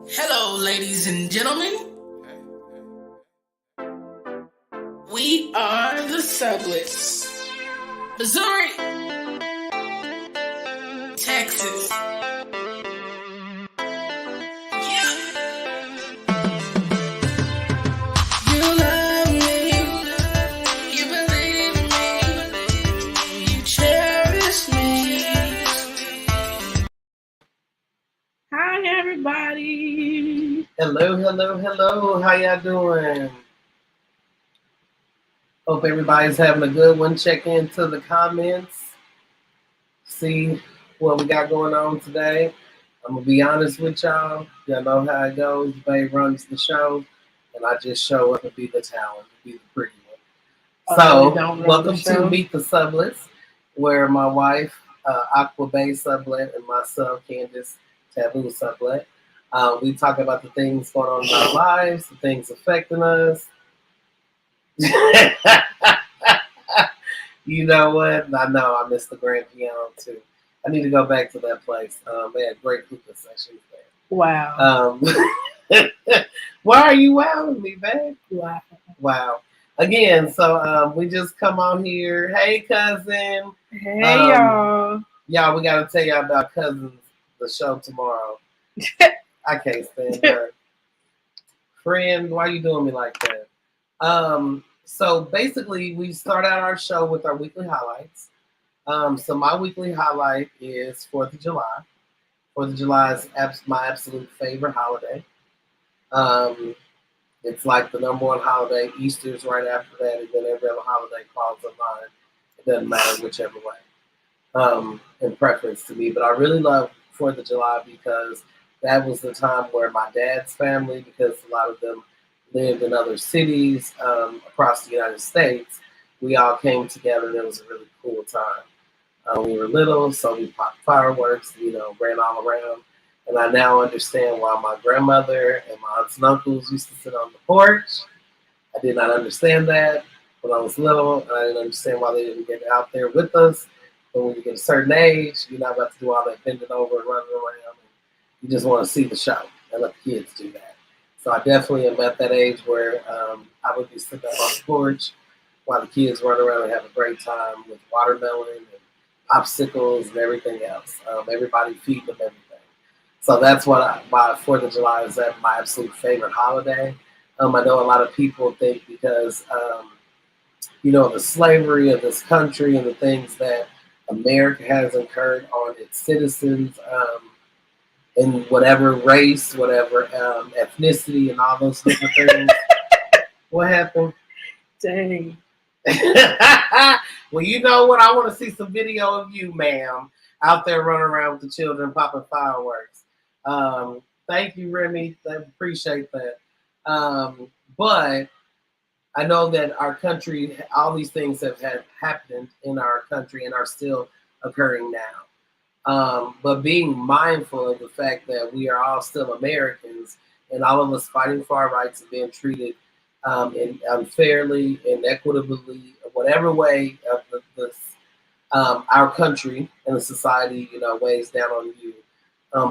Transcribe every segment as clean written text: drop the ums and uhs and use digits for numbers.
Hello, ladies and gentlemen. We are the Subletts. Missouri, Texas. Yeah. You love me. You believe in me. You cherish me. Hi, everybody. Hello. How y'all doing? Hope everybody's having a good one. Check into the comments. See what we got going on today. I'm going to be honest with y'all. Y'all know how it goes. Babe runs the show. And I just show up and be the talent, be the pretty one. So, welcome to Meet the Subletts, where my wife, Aqua Bay Sublet, and myself, Candace Taboo Sublet, we talk about the things going on in our lives, the things affecting us. You know what? I know I missed the grand piano too. I need to go back to that place. They had great hookah sessions there. Wow. Why are you wowing me, babe? Wow. Again, so we just come on here. Hey, cousin. Hey, y'all. Y'all, we got to tell y'all about Cousins, the show tomorrow. I can't stand her. Friend, why you doing me like that? So basically, we start out our show with our weekly highlights. So my weekly highlight is 4th of July. 4th of July is my absolute favorite holiday. It's like the number one holiday. Easter's right after that, and then every other holiday falls in line. It doesn't matter whichever way, in preference to me. But I really love 4th of July because that was the time where my dad's family, because a lot of them lived in other cities across the United States, we all came together and it was a really cool time. We were little, so we popped fireworks, ran all around. And I now understand why my grandmother and my aunts and uncles used to sit on the porch. I did not understand that when I was little, and I didn't understand why they didn't get out there with us. But when you get a certain age, you're not about to do all that bending over and running around. You just want to see the show and let the kids do that. So I definitely am at that age where I would be sitting up on the porch while the kids run around and have a great time with watermelon and popsicles and everything else. Everybody feed them everything. So that's why 4th of July is my absolute favorite holiday. I know a lot of people think because, the slavery of this country and the things that America has incurred on its citizens, in whatever race, whatever ethnicity, and all those different things. What happened? Dang. Well, you know what? I want to see some video of you, ma'am, out there running around with the children popping fireworks. Thank you, Remy. I appreciate that. But I know that our country, all these things have happened in our country and are still occurring now. But being mindful of the fact that we are all still Americans and all of us fighting for our rights and being treated unfairly, inequitably, whatever way of our country and the society, weighs down on you.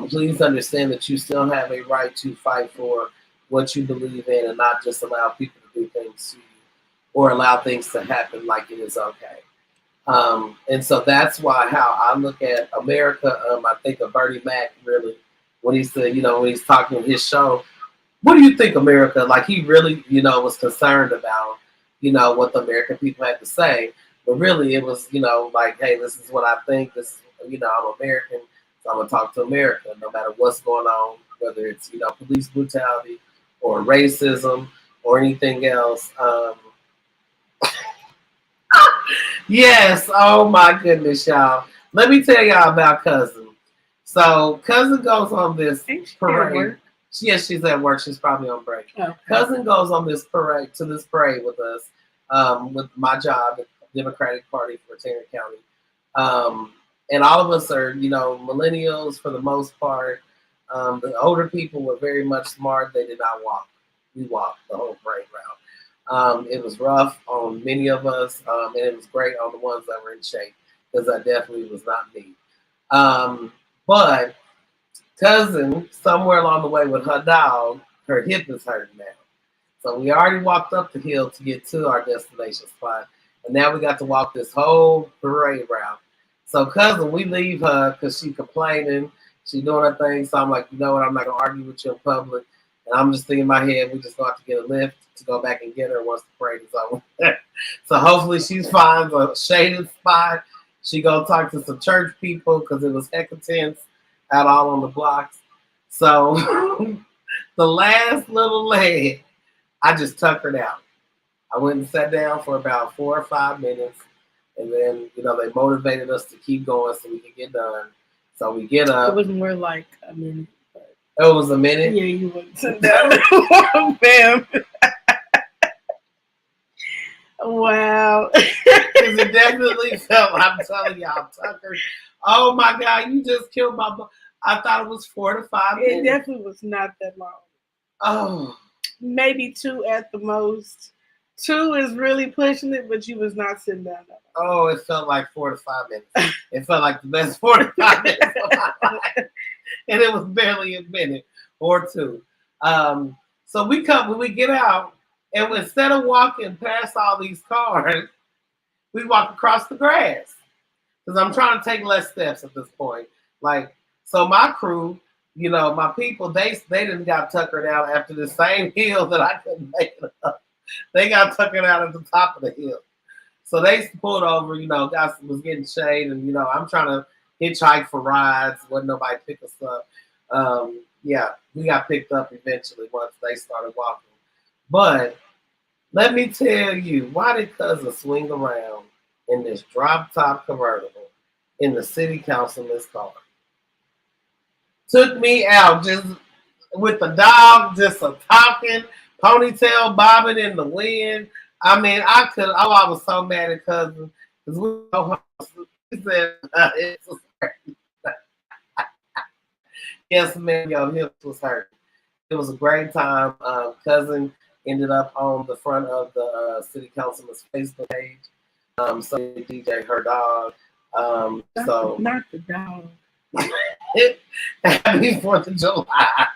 Please understand that you still have a right to fight for what you believe in and not just allow people to do things to you or allow things to happen like it is okay. And so that's why how I look at America, I think of Bernie Mac really when he said, when he's talking on his show, what do you think, America? Like he really, was concerned about, what the American people had to say. But really it was, like, hey, this is what I think. This is, I'm American. So I'm going to talk to America no matter what's going on, whether it's, police brutality or racism or anything else. Yes. Oh, my goodness, y'all. Let me tell y'all about Cousin. So Cousin goes on this parade. Yes, she's at work. She's probably on break. Okay. Cousin goes on this parade with us with my job at the Democratic Party for Tarrant County. And all of us are, millennials for the most part. The older people were very much smart. They did not walk. We walked the whole parade route. It was rough on many of us, and it was great on the ones that were in shape because that definitely was not me. But cousin, somewhere along the way with her dog, her hip is hurting now. So we already walked up the hill to get to our destination spot. And now we got to walk this whole parade route. So cousin, we leave her because she complaining. She doing her thing. So I'm like, you know what? I'm not going to argue with you in public. And I'm just thinking in my head, we just going to have to get a lift to go back and get her once the parade is over. So hopefully she finds a shaded spot. She go talk to some church people because it was hecka tense out all on the blocks. So the last little leg, I just tuckered out. I went and sat down for about 4 or 5 minutes, and then they motivated us to keep going so we could get done. So we get up. It was more like a minute. But it was a minute. Yeah, you went sit down. Bam. Wow. Because it definitely felt. I'm telling y'all, Tucker. Oh my God, you just killed my. I thought it was 4 to 5 minutes. It definitely was not that long. Oh. Maybe 2 at the most. 2 is really pushing it, but you was not sitting down. Oh, it felt like 4 to 5 minutes. It felt like the best 45 minutes of my life. And it was barely a minute or 2. So we when we get out, and instead of walking past all these cars, we walk across the grass. Because I'm trying to take less steps at this point. So my crew, my people, they didn't got tuckered out after the same hill that I couldn't make it up. They got tuckered out at the top of the hill. So they pulled over, guys was getting shade, and I'm trying to hitchhike for rides. Wasn't nobody pick us up. Yeah, we got picked up eventually once they started walking. But let me tell you, why did cousin swing around in this drop top convertible in the city councilman's car? Took me out just with the dog, just a talking, ponytail bobbing in the wind. I mean, I was so mad at cousin because we go home. He said, it was hurting. Yes, man, your hips was hurting. It was a great time. Cousin ended up on the front of the city councilman's Facebook page. So DJ her dog. So not the dog. Happy 4th of July.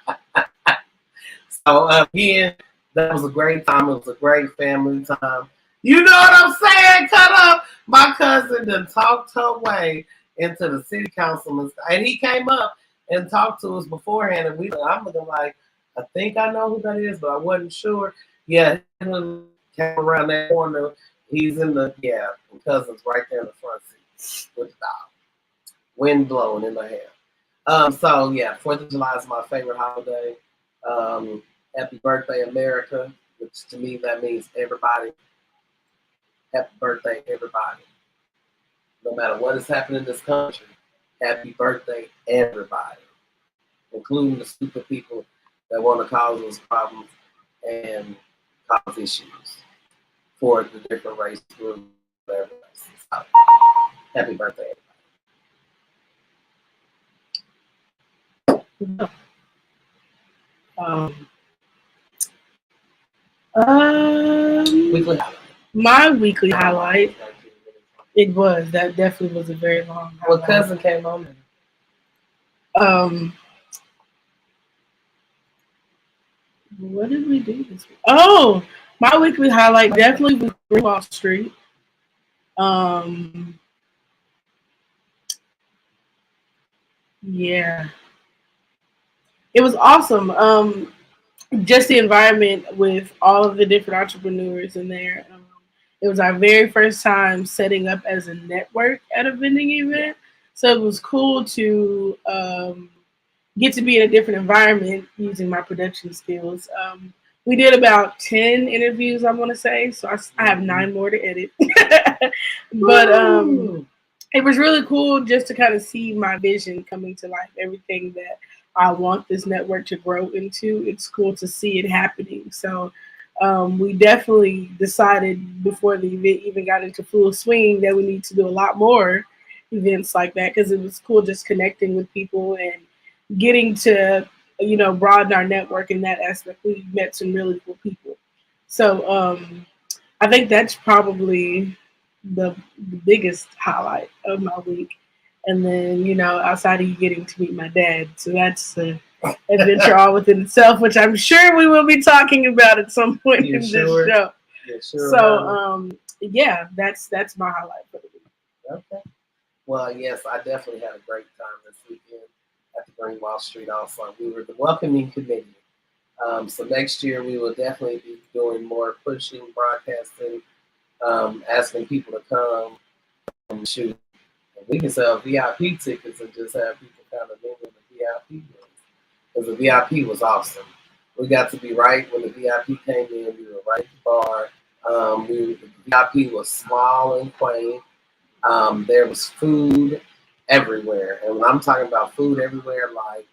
So again, that was a great time. It was a great family time. You know what I'm saying? Cut up. My cousin done talked her way into the city councilman, and he came up and talked to us beforehand. And I'm looking like, I think I know who that is, but I wasn't sure. Yeah, he came around that corner. He's in the cousin's right there in the front seat with the dog. Wind blowing in my hair. So yeah, 4th of July is my favorite holiday. Happy birthday, America, which to me that means everybody. Happy birthday, everybody. No matter what is happening in this country, happy birthday, everybody, including the stupid people that want to cause us problems and cause issues for the different race groups, whatever. So, happy birthday, everybody. Weekly highlight. My weekly highlight. It was. That definitely was a very long highlight. Well, cousin came on there. What did we do this week? Oh, my weekly highlight definitely was Wall Street. Yeah. It was awesome. Just the environment with all of the different entrepreneurs in there. It was our very first time setting up as a network at a vending event. So it was cool to get to be in a different environment using my production skills. We did about 10 interviews, I want to say. So I have 9 more to edit. But it was really cool just to kind of see my vision coming to life, everything that I want this network to grow into. It's cool to see it happening. So we definitely decided before the event even got into full swing that we need to do a lot more events like that, because it was cool just connecting with people and getting to, broaden our network in that aspect. We met some really cool people. So I think that's probably the biggest highlight of my week. And then, outside of you getting to meet my dad. So that's an adventure all within itself, which I'm sure we will be talking about at some point You in this sure? show. You sure So, about it? yeah, that's my highlight for the week. Okay. Well, yes, I definitely had a great time this weekend at the Green Wall Street also. We were the welcoming committee. So next year we will definitely be doing more pushing, broadcasting, asking people to come and shoot. And we can sell VIP tickets and just have people kind of mingle in the VIP rooms. Because the VIP was awesome. We got to be right when the VIP came in. We were right at the bar. The VIP was small and quaint. There was food everywhere. And when I'm talking about food everywhere, like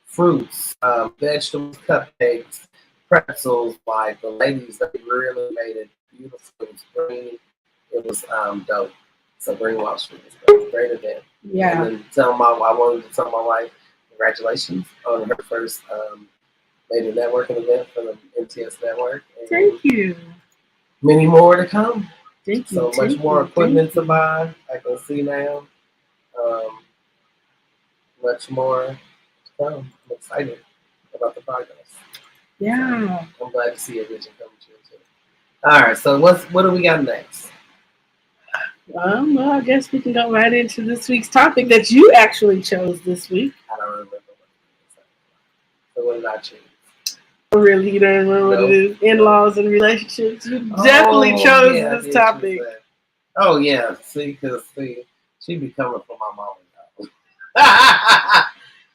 fruits, vegetables, cupcakes, pretzels, like the ladies, they really made it beautiful. It was green. It was dope. So Greenwald Street was great. Great event. And Yeah. then I wanted to tell my wife, congratulations on her first major networking event for the MTS network. And Thank you. many more to come. Thank you. So much Thank more you. Thank equipment to you. buy. I can see now. Um, much more to come. I'm excited about the progress. Yeah. So I'm glad to see a vision coming true too. All right, so what do we got next? Well, I guess we can go right into this week's topic that you actually chose this week. I don't remember what it is. So what did I choose? Oh, really, you don't remember what it Nope. is? Nope. In-laws and relationships. You definitely Oh chose yeah, I this did choose topic. that. Oh yeah, see, she be coming for my mama, y'all.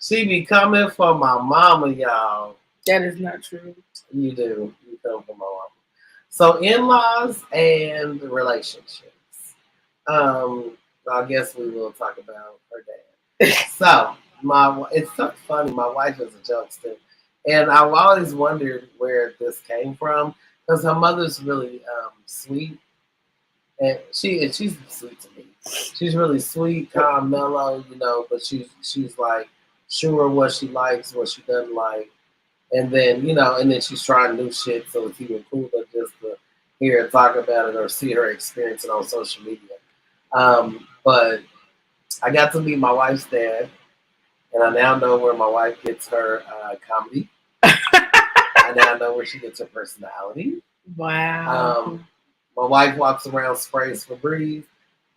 She be coming for my mama, y'all. That is not true. You do. You come for my mama. So in-laws and relationships. I guess we will talk about her dad. So it's so funny. My wife is a jokester, and I've always wondered where this came from because her mother's really sweet, and she's sweet to me. She's really sweet, calm, mellow, but she's like sure what she likes, what she doesn't like, and then she's trying new shit, so it's even cooler just to hear her talk about it or see her experience it on social media. But I got to meet my wife's dad, and I now know where my wife gets her comedy. I now know where she gets her personality. Wow. My wife walks around sprays Febreze.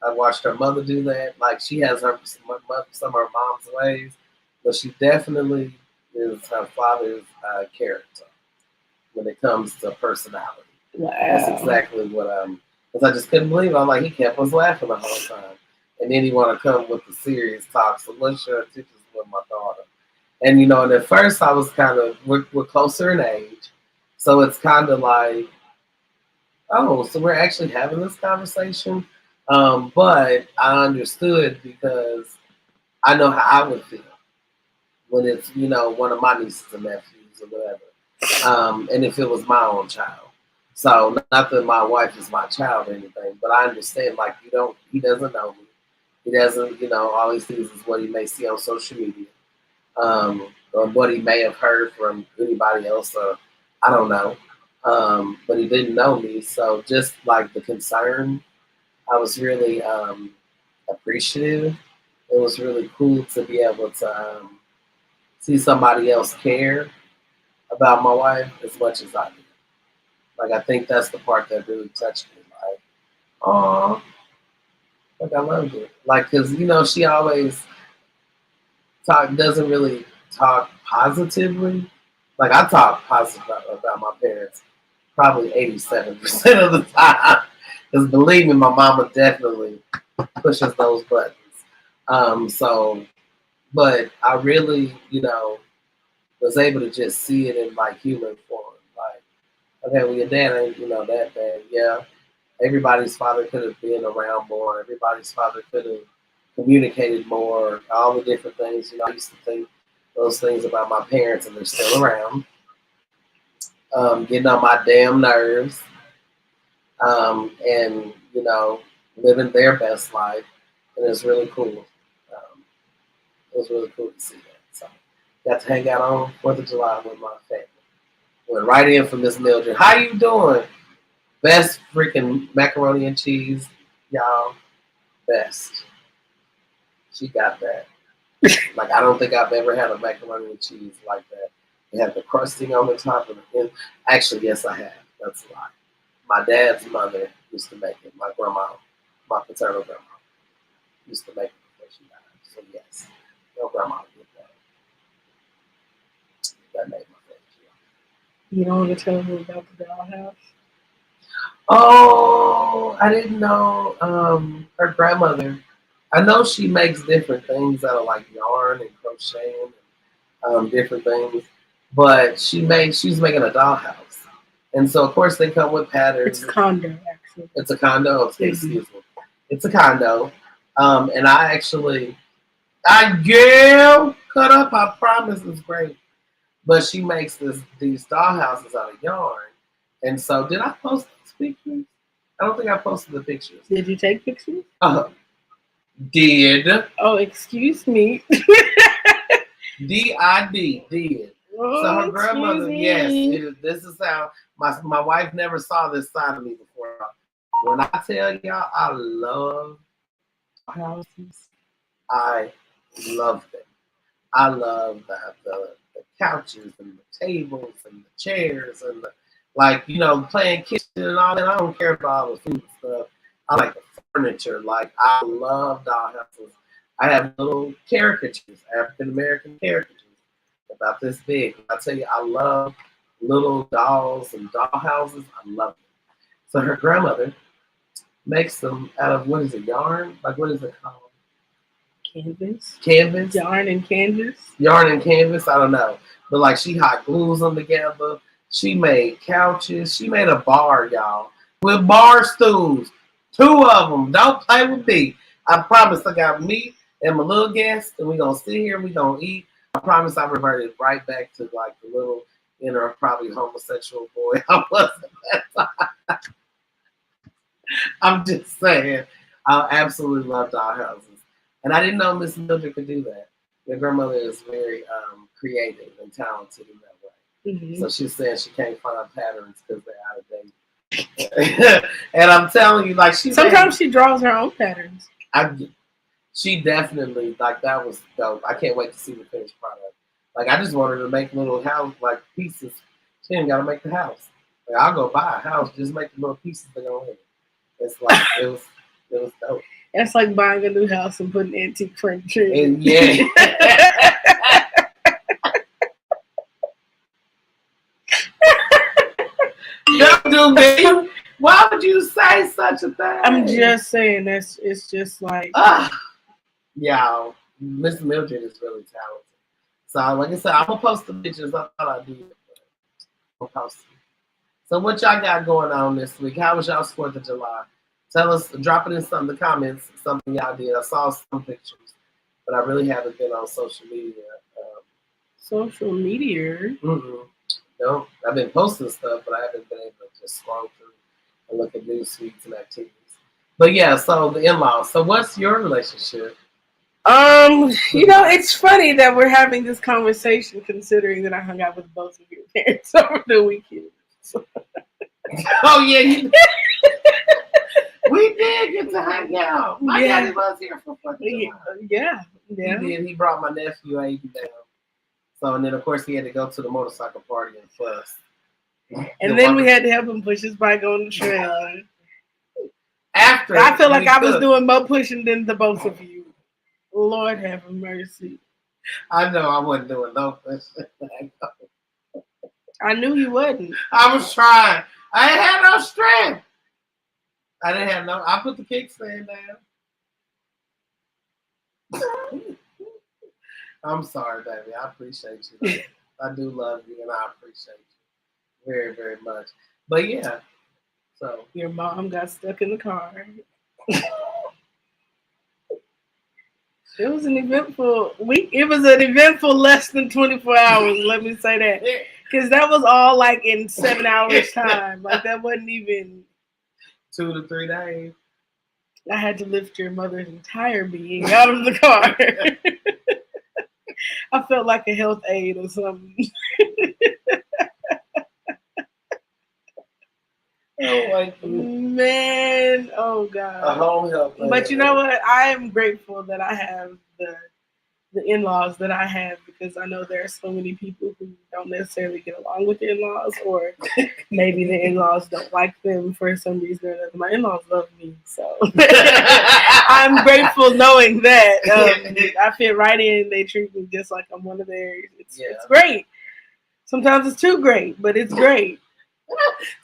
I watched her mother do that. Like she has some of her mom's ways, but she definitely is her father's character when it comes to personality. That's Wow. exactly what because I just couldn't believe it. I'm like, he kept us laughing the whole time. And then he want to come with the serious talk. So let's share pictures with my daughter. And at first I was kind of, we're closer in age. So it's kind of like, oh, so we're actually having this conversation. But I understood because I know how I would feel when it's, one of my nieces and nephews or whatever. And if it was my own child. So not that my wife is my child or anything, but I understand like he doesn't know me. He doesn't, all he sees is what he may see on social media. Or what he may have heard from anybody else, or I don't know. But he didn't know me, so just like the concern, I was really appreciative. It was really cool to be able to see somebody else care about my wife as much as I do. Like I think that's the part that really touched me. Like, oh, like I loved it. Like, cause she always doesn't really talk positively. Like I talk positive about my parents probably 87% of the time. Because believe me, my mama definitely pushes those buttons. So, but I really, was able to just see it in like human form. Like, okay, well, your dad ain't, that bad. Yeah, everybody's father could have been around more. Everybody's father could have communicated more. All the different things. I used to think those things about my parents, and they're still around. Getting on my damn nerves, and living their best life, and it's really cool. It was really cool to see that. So, got to hang out on 4th of July with my family. Went right in from Miss Mildred. How you doing? Best freaking macaroni and cheese, y'all. Best. She got that. Like I don't think I've ever had a macaroni and cheese like that. It had the crusting on the top of the end. Actually, yes, I have. That's a lie. My dad's mother used to make it. My grandma, my paternal grandma, used to make it before she died. So yes, your grandma did that. That made my favorite. You don't want to tell me about the dollhouse? Oh, I didn't know. Her grandmother. I know she makes different things out of like yarn and crochet and different things, but she's making a dollhouse, and so of course they come with It's patterns. a condo, actually. It's a condo. Okay, Mhm. excuse me. It's a condo, and I actually, I girl cut up. I promise it's great. But she makes these dollhouses out of yarn, and so did I post these pictures? I don't think I posted the pictures. Did you take pictures? Uh, did Oh, excuse me. did. So Oh, her excuse grandmother, yes, me. this is how my wife never saw this side of me before. When I tell y'all, I love houses. I love them. I love the couches and the tables and the chairs and the like, playing kitchen and all that. I don't care about all the food stuff. I like the furniture. Like I love dollhouses. I have little caricatures, African American caricatures, about this big. I tell you, I love little dolls and dollhouses. I love them. So her grandmother makes them out of what is it, yarn? Like what is it called? Canvas. Canvas? Yarn and canvas. Yarn and canvas, I don't know. But like she hot glues them together. She made couches. She made a bar, y'all, with bar stools. Two of them. Don't play with me. I promise I got me and my little guest, and we gonna sit here and we gonna eat. I promise I reverted right back to like the little inner, probably homosexual boy I was at that time. I'm just saying. I absolutely love dollhouses. And I didn't know Miss Mildred could do that. Your grandmother is very creative and talented in that way. Mm-hmm. So she's saying she can't find patterns because they're out of date. And I'm telling you, like Sometimes she draws her own patterns. She definitely like that was dope. I can't wait to see the finished product. Like I just wanted to make little house like pieces. She ain't gotta make the house. Like I'll go buy a house, just make the little pieces that go in it. It's like it was dope. That's like buying a new house and putting antique furniture in And it. yeah. Don't do me. Why would you say such a thing? I'm just saying it's just like yeah, Miss Mildred is really talented. So like I said, I'm gonna post the pictures. I thought I'd do it, but I'll post them. So what y'all got going on this week? How was y'all's 4th of July? Tell us, drop it in some of the comments, something y'all did. I saw some pictures, but I really haven't been on social media. social media. No, I've been posting stuff, but I haven't been able to just scroll through and look at news feeds and activities. But yeah, so the in-laws. So what's your relationship? It's funny that we're having this conversation considering that I hung out with both of your parents over the weekend. So. Oh yeah, we did get to hang out. My daddy was here for 4th of July. Yeah. He did. He brought my nephew Aiden down. So and then of course he had to go to the motorcycle party and fuss. And then we had to help him push his bike on the trail. After I feel like I was doing more pushing than the both of you. Lord have mercy. I know I wasn't doing no pushing. I knew you wasn't. I was trying. I ain't had no strength. I didn't have no. I put the kickstand down. I'm sorry, baby. I appreciate you. I do love you, and I appreciate you very, very much. But yeah, so your mom got stuck in the car. It was an eventful week. It was an eventful less than 24 hours. Let me say that, because that was all like in 7 hours time. Like that wasn't even 2 to 3 days. I had to lift your mother's entire being out of the car. I felt like a health aide or something. don't like you. Man, oh A God. home health plan. But you know what? I am grateful that I have the in-laws that I have, because I know there are so many people who don't necessarily get along with the in-laws, or maybe the in-laws don't like them for some reason or another. My in-laws love me, so I'm grateful knowing that I fit right in. They treat me just like I'm one of theirs. It's great. Sometimes it's too great, but it's great.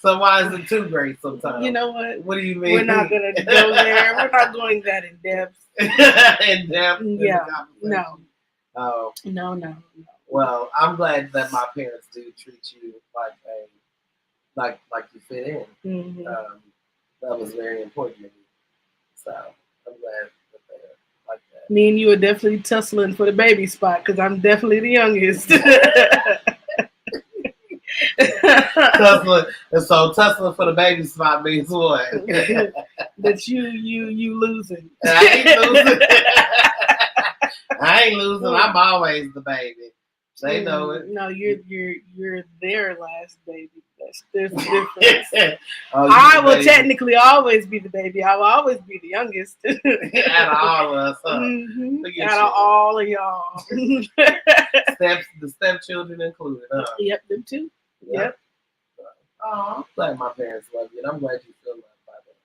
So why is it too great sometimes? You know what? What do you mean? We're not going to go there. We're not going that in depth. In depth? Yeah. No. Oh. No. Well, I'm glad that my parents do treat you like you fit in. Mm-hmm. That was very important to me. So I'm glad that they're like that. Me and you are definitely tussling for the baby spot, because I'm definitely the youngest. Tussling for the baby spot means what? That you losing. I ain't losing. I ain't losing. I'm always the baby. They know it. No, you're their last baby. There's a difference. I will technically always be the baby. I will always be the youngest. Out of all of us, huh? Mm-hmm. Out of all of y'all. The stepchildren included, huh? Yep, them too. Yep. Oh, I'm glad my parents love you, and I'm glad you feel loved by them.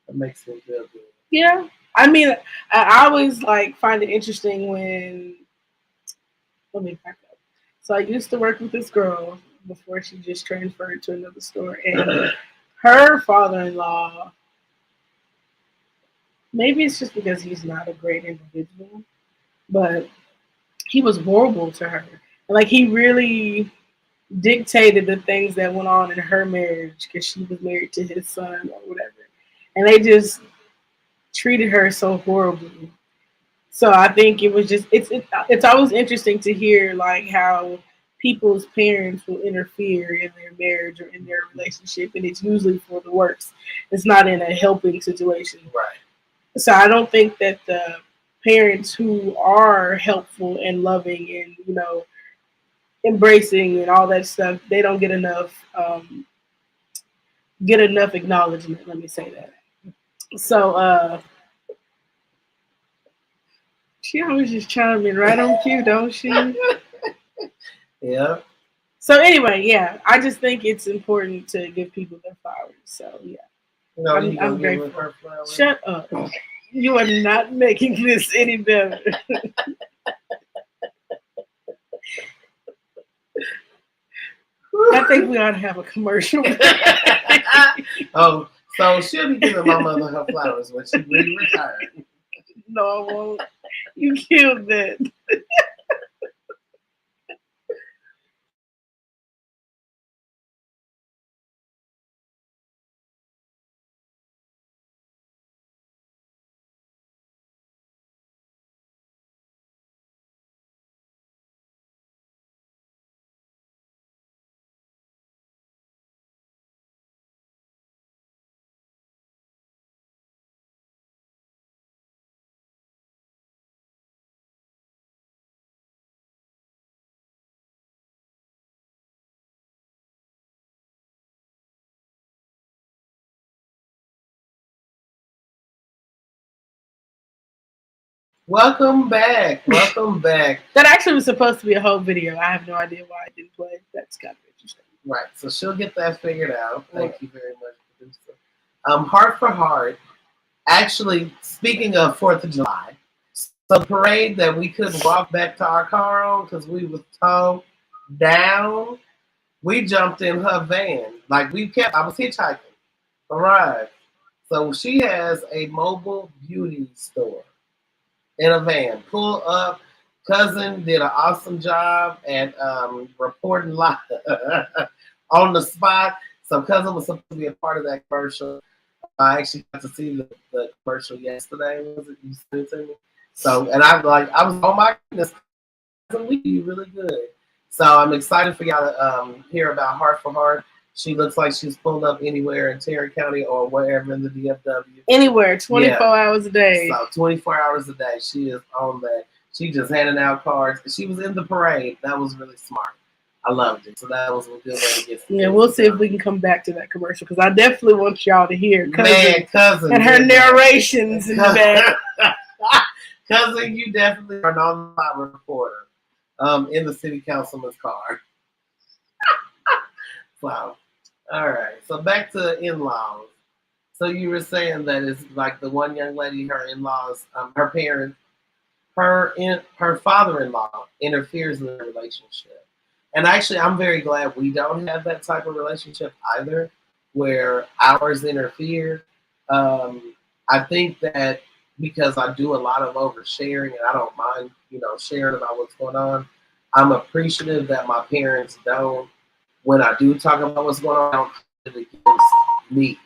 That makes me feel good. Yeah. I mean, I always find it interesting when. Let me back up. So I used to work with this girl before she just transferred to another store, and her father-in-law. Maybe it's just because he's not a great individual, but he was horrible to her. He really dictated the things that went on in her marriage, because she was married to his son or whatever, and they just treated her so horribly. So I think it was just it's always interesting to hear how people's parents will interfere in their marriage or in their relationship, and it's usually for the worse. It's not in a helping situation. Right. So I don't think that the parents who are helpful and loving and embracing and all that stuff, they don't get enough acknowledgement. Let me say that. So she always just chiming right on cue, don't she? Yeah. So anyway, yeah, I just think it's important to give people their flowers. So yeah, no, I'm grateful. Shut up! You are not making this any better. I think we ought to have a commercial. Oh, so she'll be giving my mother her flowers when she retires. No, I won't. You killed that. Welcome back. Welcome back. That actually was supposed to be a whole video. I have no idea why it didn't play. That's kind of interesting. Right. So she'll get that figured out. Thank you very much, producer. Heart for Heart. Actually, speaking of 4th of July, so the parade that we couldn't walk back to our car on because we was towed down, we jumped in her van. I was hitchhiking. Arrived. So she has a mobile beauty store in a van. Pull up. Cousin did an awesome job at reporting live on the spot. So cousin was supposed to be a part of that commercial. I actually got to see the commercial yesterday. Was it? You sent it to me. So, and I was, oh my goodness, you really good. So I'm excited for y'all to hear about Heart for Heart. She looks like she's pulled up anywhere in Tarrant County or wherever in the DFW. Anywhere, 24 hours a day. So 24 hours a day, she is on that. She just handing out cards. She was in the parade. That was really smart. I loved it. So that was a good way to get some. Yeah, we'll see if we can come back to that commercial because I definitely want y'all to hear cousin and her narrations in the back. Cousin, you definitely are an on-the-spot reporter in the city councilman's car. Wow. All right. So back to in-laws. So you were saying that it's like the one young lady, her in-laws, her parents, her father-in-law interferes in the relationship. And actually, I'm very glad we don't have that type of relationship either, where ours interfere. I think that because I do a lot of oversharing and I don't mind, sharing about what's going on, I'm appreciative that my parents don't. When I do talk about what's going on, I don't hold it against me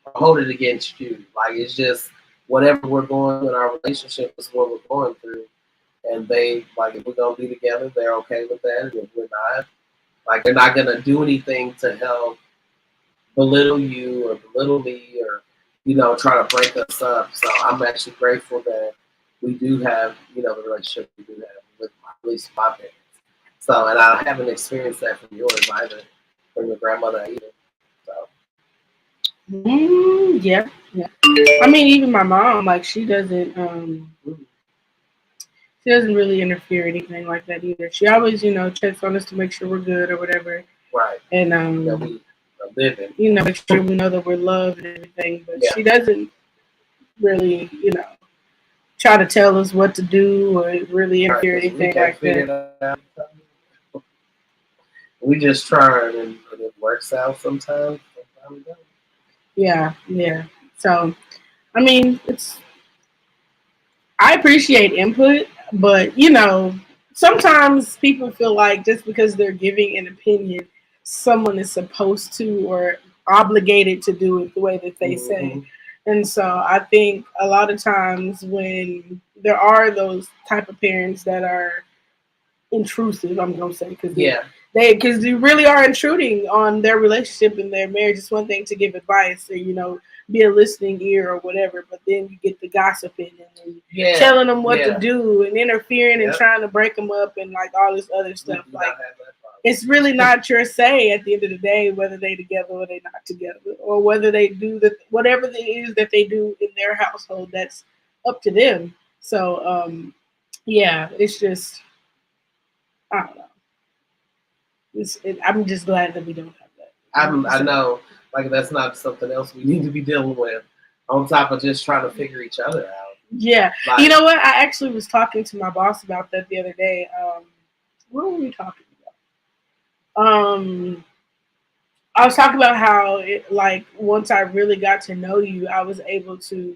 or hold it against you. Like it's just whatever we're going through in our relationship is what we're going through. And they like if we're gonna be together, they're okay with that. And if we're not, like they're not gonna do anything to help belittle you or belittle me or try to break us up. So I'm actually grateful that we do have the relationship we do have with at least my parents. So and I haven't experienced that from yours either, from your grandmother either. So Yeah, yeah. I mean, even my mom, like she doesn't really interfere or anything like that either. She always, checks on us to make sure we're good or whatever. right, And that we are living. make sure we know that we're loved and everything. But Yeah. she doesn't really, try to tell us what to do or really interfere or anything like that. We just try and it works out sometimes. Sometimes it don't. Yeah, yeah. So, I mean, I appreciate input, but sometimes people feel like just because they're giving an opinion, someone is supposed to or obligated to do it the way that they say. And so I think a lot of times when there are those type of parents that are intrusive, I'm gonna say, because because you really are intruding on their relationship and their marriage. It's one thing to give advice or be a listening ear or whatever, but then you get the gossiping and telling them what to do and interfering and trying to break them up and like all this other stuff. Like it's really not your say at the end of the day whether they together or they not together or whether they do whatever it is that they do in their household. That's up to them. So yeah, it's just I don't know. I'm just glad that we don't have that. I know, like that's not something else we need to be dealing with. On top of just trying to figure each other out. Yeah, like, you know what? I actually was talking to my boss about that the other day. What were we talking about? I was talking about how once I really got to know you, I was able to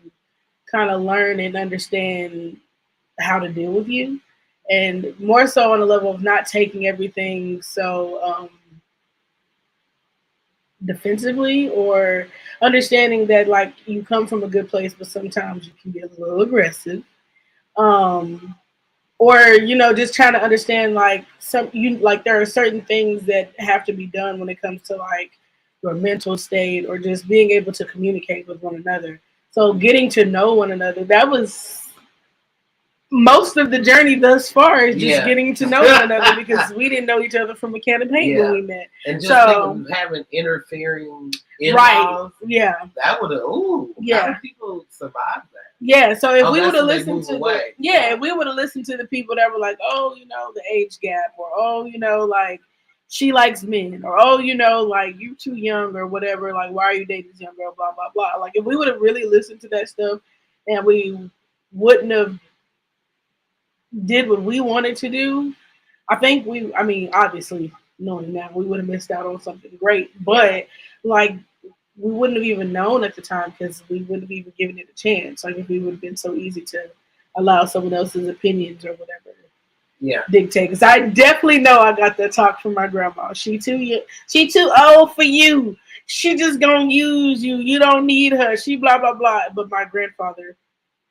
kind of learn and understand how to deal with you, and more so on a level of not taking everything so defensively or understanding that like you come from a good place but sometimes you can be a little aggressive or just trying to understand like there are certain things that have to be done when it comes to like your mental state or just being able to communicate with one another. So getting to know one another, that was most of the journey thus far is just getting to know one another because we didn't know each other from a can of paint when we met. And just having interfering in-laws, that would have, how do people survive that? Yeah, so if we would have listened to if we would have listened to the people that were like, oh, the age gap, or like she likes men, or like you too young or whatever, like why are you dating this young girl, blah blah blah. Like if we would have really listened to that stuff and we wouldn't have did what we wanted to do, I think obviously knowing that we would have missed out on something great, but like we wouldn't have even known at the time because we wouldn't have even given it a chance. Like if we would have been so easy to allow someone else's opinions or whatever dictate. Because I definitely know I got that talk from my grandma. She too old for you. She just gonna use you. You don't need her. She blah blah blah. But my grandfather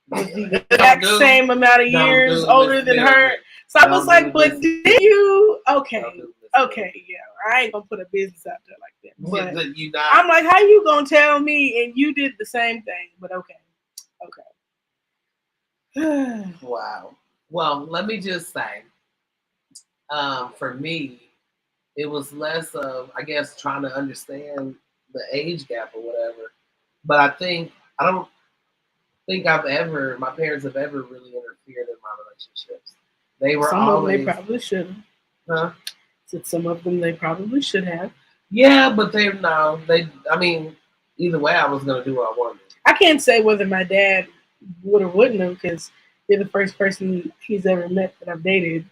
was the exact same amount of years older than her. So I was like, but did you? Okay, yeah. I ain't gonna put a business out there like that. But I'm like, how you gonna tell me? And you did the same thing. But okay. Wow. Well, let me just say, for me, it was less of, I guess, trying to understand the age gap or whatever. But I don't think my parents have ever really interfered in my relationships. They were Some of them they always, probably should have. huh? Said some of them they probably should have. Yeah, but I mean, either way, I was going to do what I wanted. I can't say whether my dad would or wouldn't have because you're the first person he's ever met that I've dated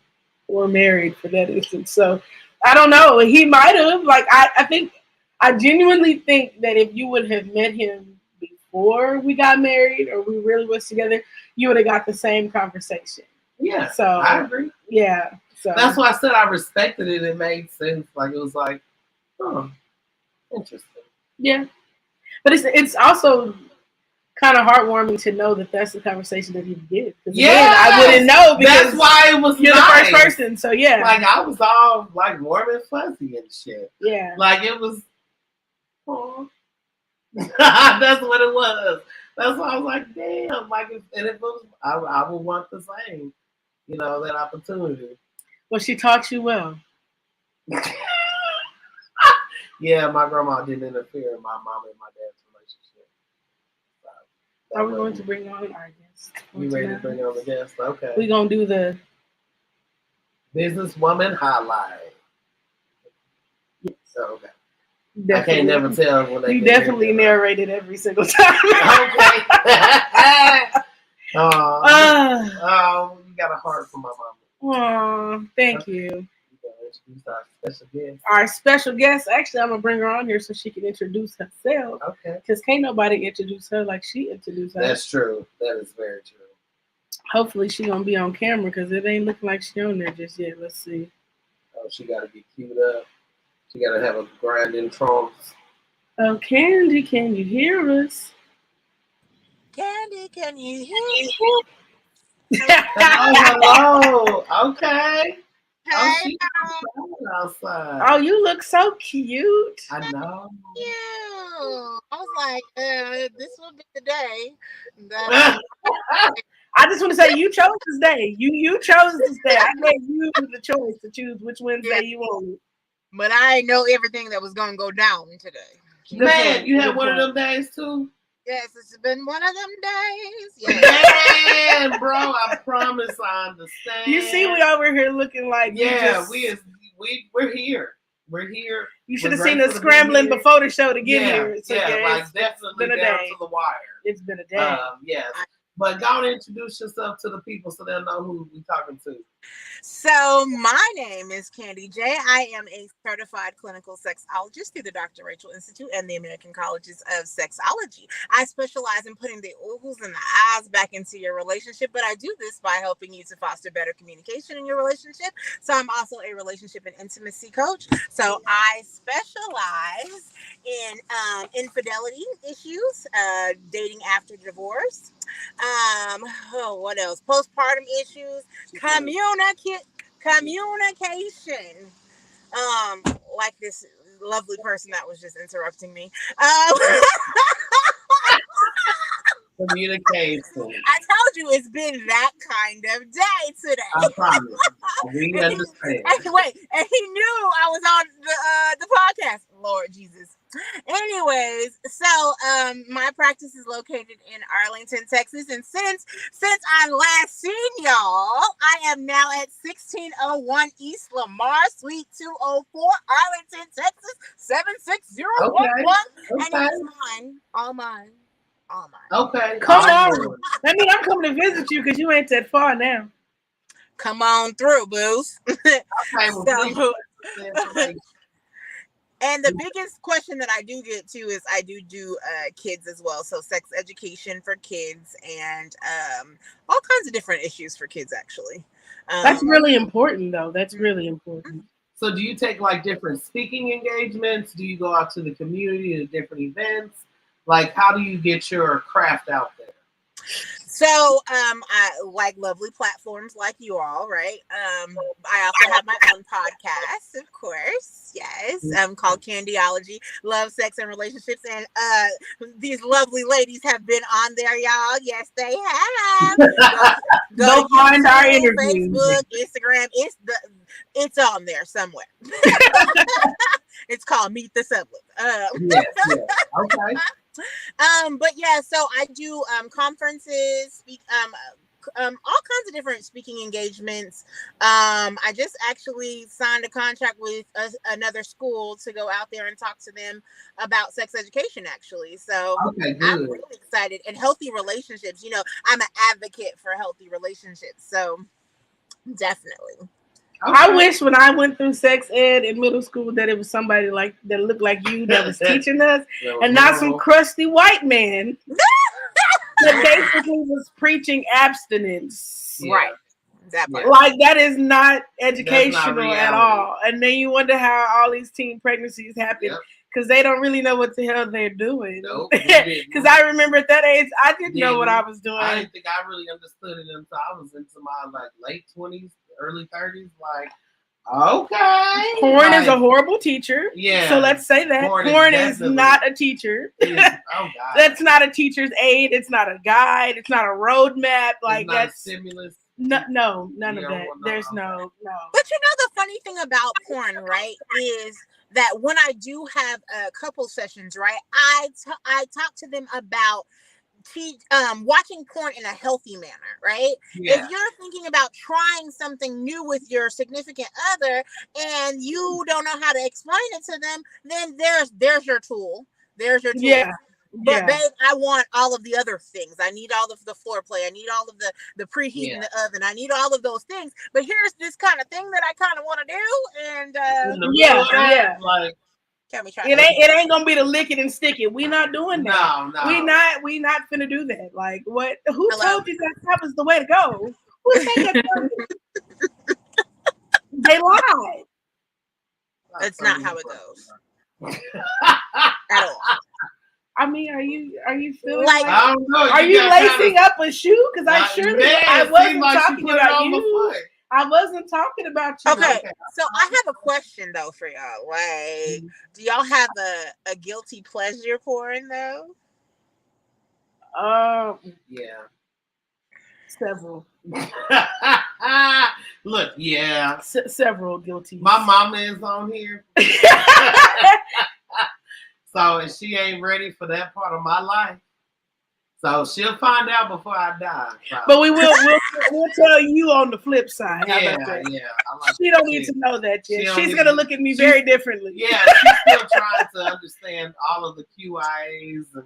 or married for that instance. So I don't know. He might have. Like I think I genuinely think that if you would have met him before we got married or we really was together, you would have got the same conversation. Yeah, So I agree. yeah. So That's why I said I respected it. It made sense. Like it was like, oh, interesting. yeah. But it's also kind of heartwarming to know that that's the conversation that he did. Because again, I wouldn't know because that's why it was you're nice. the first person. So yeah, like I was all like warm and fuzzy and shit. Yeah, like it was. Oh. That's what it was. That's why I was like, damn. Like, and if it was, I would want the same. That opportunity. Well, she taught you well. Yeah, my grandma didn't interfere in my mom and my dad's relationship. Are we going to bring on our guest? You ready to bring on the guest? Okay. We're going to do the businesswoman highlight. Yes. Okay. Definitely. I can't never tell when they. You definitely narrated every single time. Okay. You got a heart for my mama. Oh, thank you. Introduce our special guest. Our special guest. Actually, I'm gonna bring her on here so she can introduce herself. Okay. Because can't nobody introduce her like she introduced her. That's true. That is very true. Hopefully, she gonna be on camera because it ain't looking like she on there just yet. Let's see. Oh, she gotta get queued up. She gotta have a grinding trunks. Oh, Candy, can you hear us? Candy, can you hear me? Hello. Okay. Hey, Oh, she's outside. Oh, you look so cute. I know. you. I was like, this will be the day that I just want to say you chose this day. You chose this day. I gave you the choice to choose which Wednesday you wanted. But I know everything that was going to go down today. Man, you had one of them days too? Yes, it's been one of them days. Yes. Man, bro, I promise I understand. You see, we over here looking like we're here. We're here. You should have seen us scrambling before the show to get here. So like definitely been a down day. to the wire. It's been a day. Yes. But go and introduce yourself to the people so they'll know who we're talking to. So my name is Candy J. I am a certified clinical sexologist through the Dr. Rachel Institute and the American Colleges of Sexology. I specialize in putting the oohs and the ahs back into your relationship, but I do this by helping you to foster better communication in your relationship. So I'm also a relationship and intimacy coach. So I specialize in infidelity issues, dating after divorce. What else? Postpartum issues, communication. Like this lovely person that was just interrupting me. Communication. I told you it's been that kind of day today. I promise. We understand. Wait, and he knew I was on the podcast. Lord Jesus. Anyways, so my practice is located in Arlington, Texas, and since I last seen y'all, I am now at 1601 East Lamar, Suite 204, Arlington, Texas, 76011, and it's mine, all mine. Okay, come on. That means I'm coming to visit you because you ain't that far now. Come on through, boos. Okay, well, and the biggest question that I do get too is I do kids as well. So sex education for kids and all kinds of different issues for kids, actually. That's really important, though. That's really important. So do you take like different speaking engagements? Do you go out to the community to different events? Like, how do you get your craft out there? So, I like lovely platforms like you all, right? I also have my own podcast, of course. Yes, called Candyology, Love, Sex, and Relationships, and these lovely ladies have been on there, y'all. Yes, they have. Go Go to find our YouTube, interviews. Facebook, Instagram. It's on there somewhere. It's called Meet the Subletts. Yes, yes. Okay. But yeah, so I do conferences, speak all kinds of different speaking engagements. I just actually signed a contract with another school to go out there and talk to them about sex education, actually. So Okay, I'm good. really excited. And healthy relationships. You know, I'm an advocate for healthy relationships. So definitely. I wish when I went through sex ed in middle school that it was somebody like that looked like you that was teaching us, and not some crusty white man that basically was preaching abstinence. Yeah. Right. That part. Like that is not educational That's not at all. And then you wonder how all these teen pregnancies happen because they don't really know what the hell they're doing. Nope. Because I remember at that age, I didn't know what I was doing. I didn't think I really understood it until I was into my like late 20s, early 30s. Like, okay, porn is a horrible teacher. Yeah. So let's say that porn is not a teacher. Oh God. That's not a teacher's aid. It's not a guide. It's not a roadmap. Like it's not that's a stimulus. No, none of that. There's no. But you know the funny thing about porn, right, is that when I do have a couple sessions, right, I talk to them about watching porn in a healthy manner, right? Yeah. If you're thinking about trying something new with your significant other and you don't know how to explain it to them, then there's your tool. There's your tool. Yeah. But babe, I want all of the other things. I need all of the foreplay. I need all of the preheat in the oven. I need all of those things. But here's this kind of thing that I kind of want to do. And like, can we try? It ain't gonna be the lick it and stick it. We not doing that. No. We not finna do that. Like what? Who told you that was the way to go? Who said that? They lied. That's not how it goes at all. I mean, are you feeling like I don't know. Are you lacing up a shoe? Because I wasn't talking about you. I wasn't talking about you. Okay, so I have a question though for y'all. Like, do y'all have a guilty pleasure porn though? Yeah. Several. Look, yeah. Several guilty. My mama is on here. So, and she ain't ready for that part of my life. So she'll find out before I die. So. But we'll tell you on the flip side. Yeah. She don't need to know that yet. She's gonna look at me very differently. Yeah, she's still trying to understand all of the QIAs and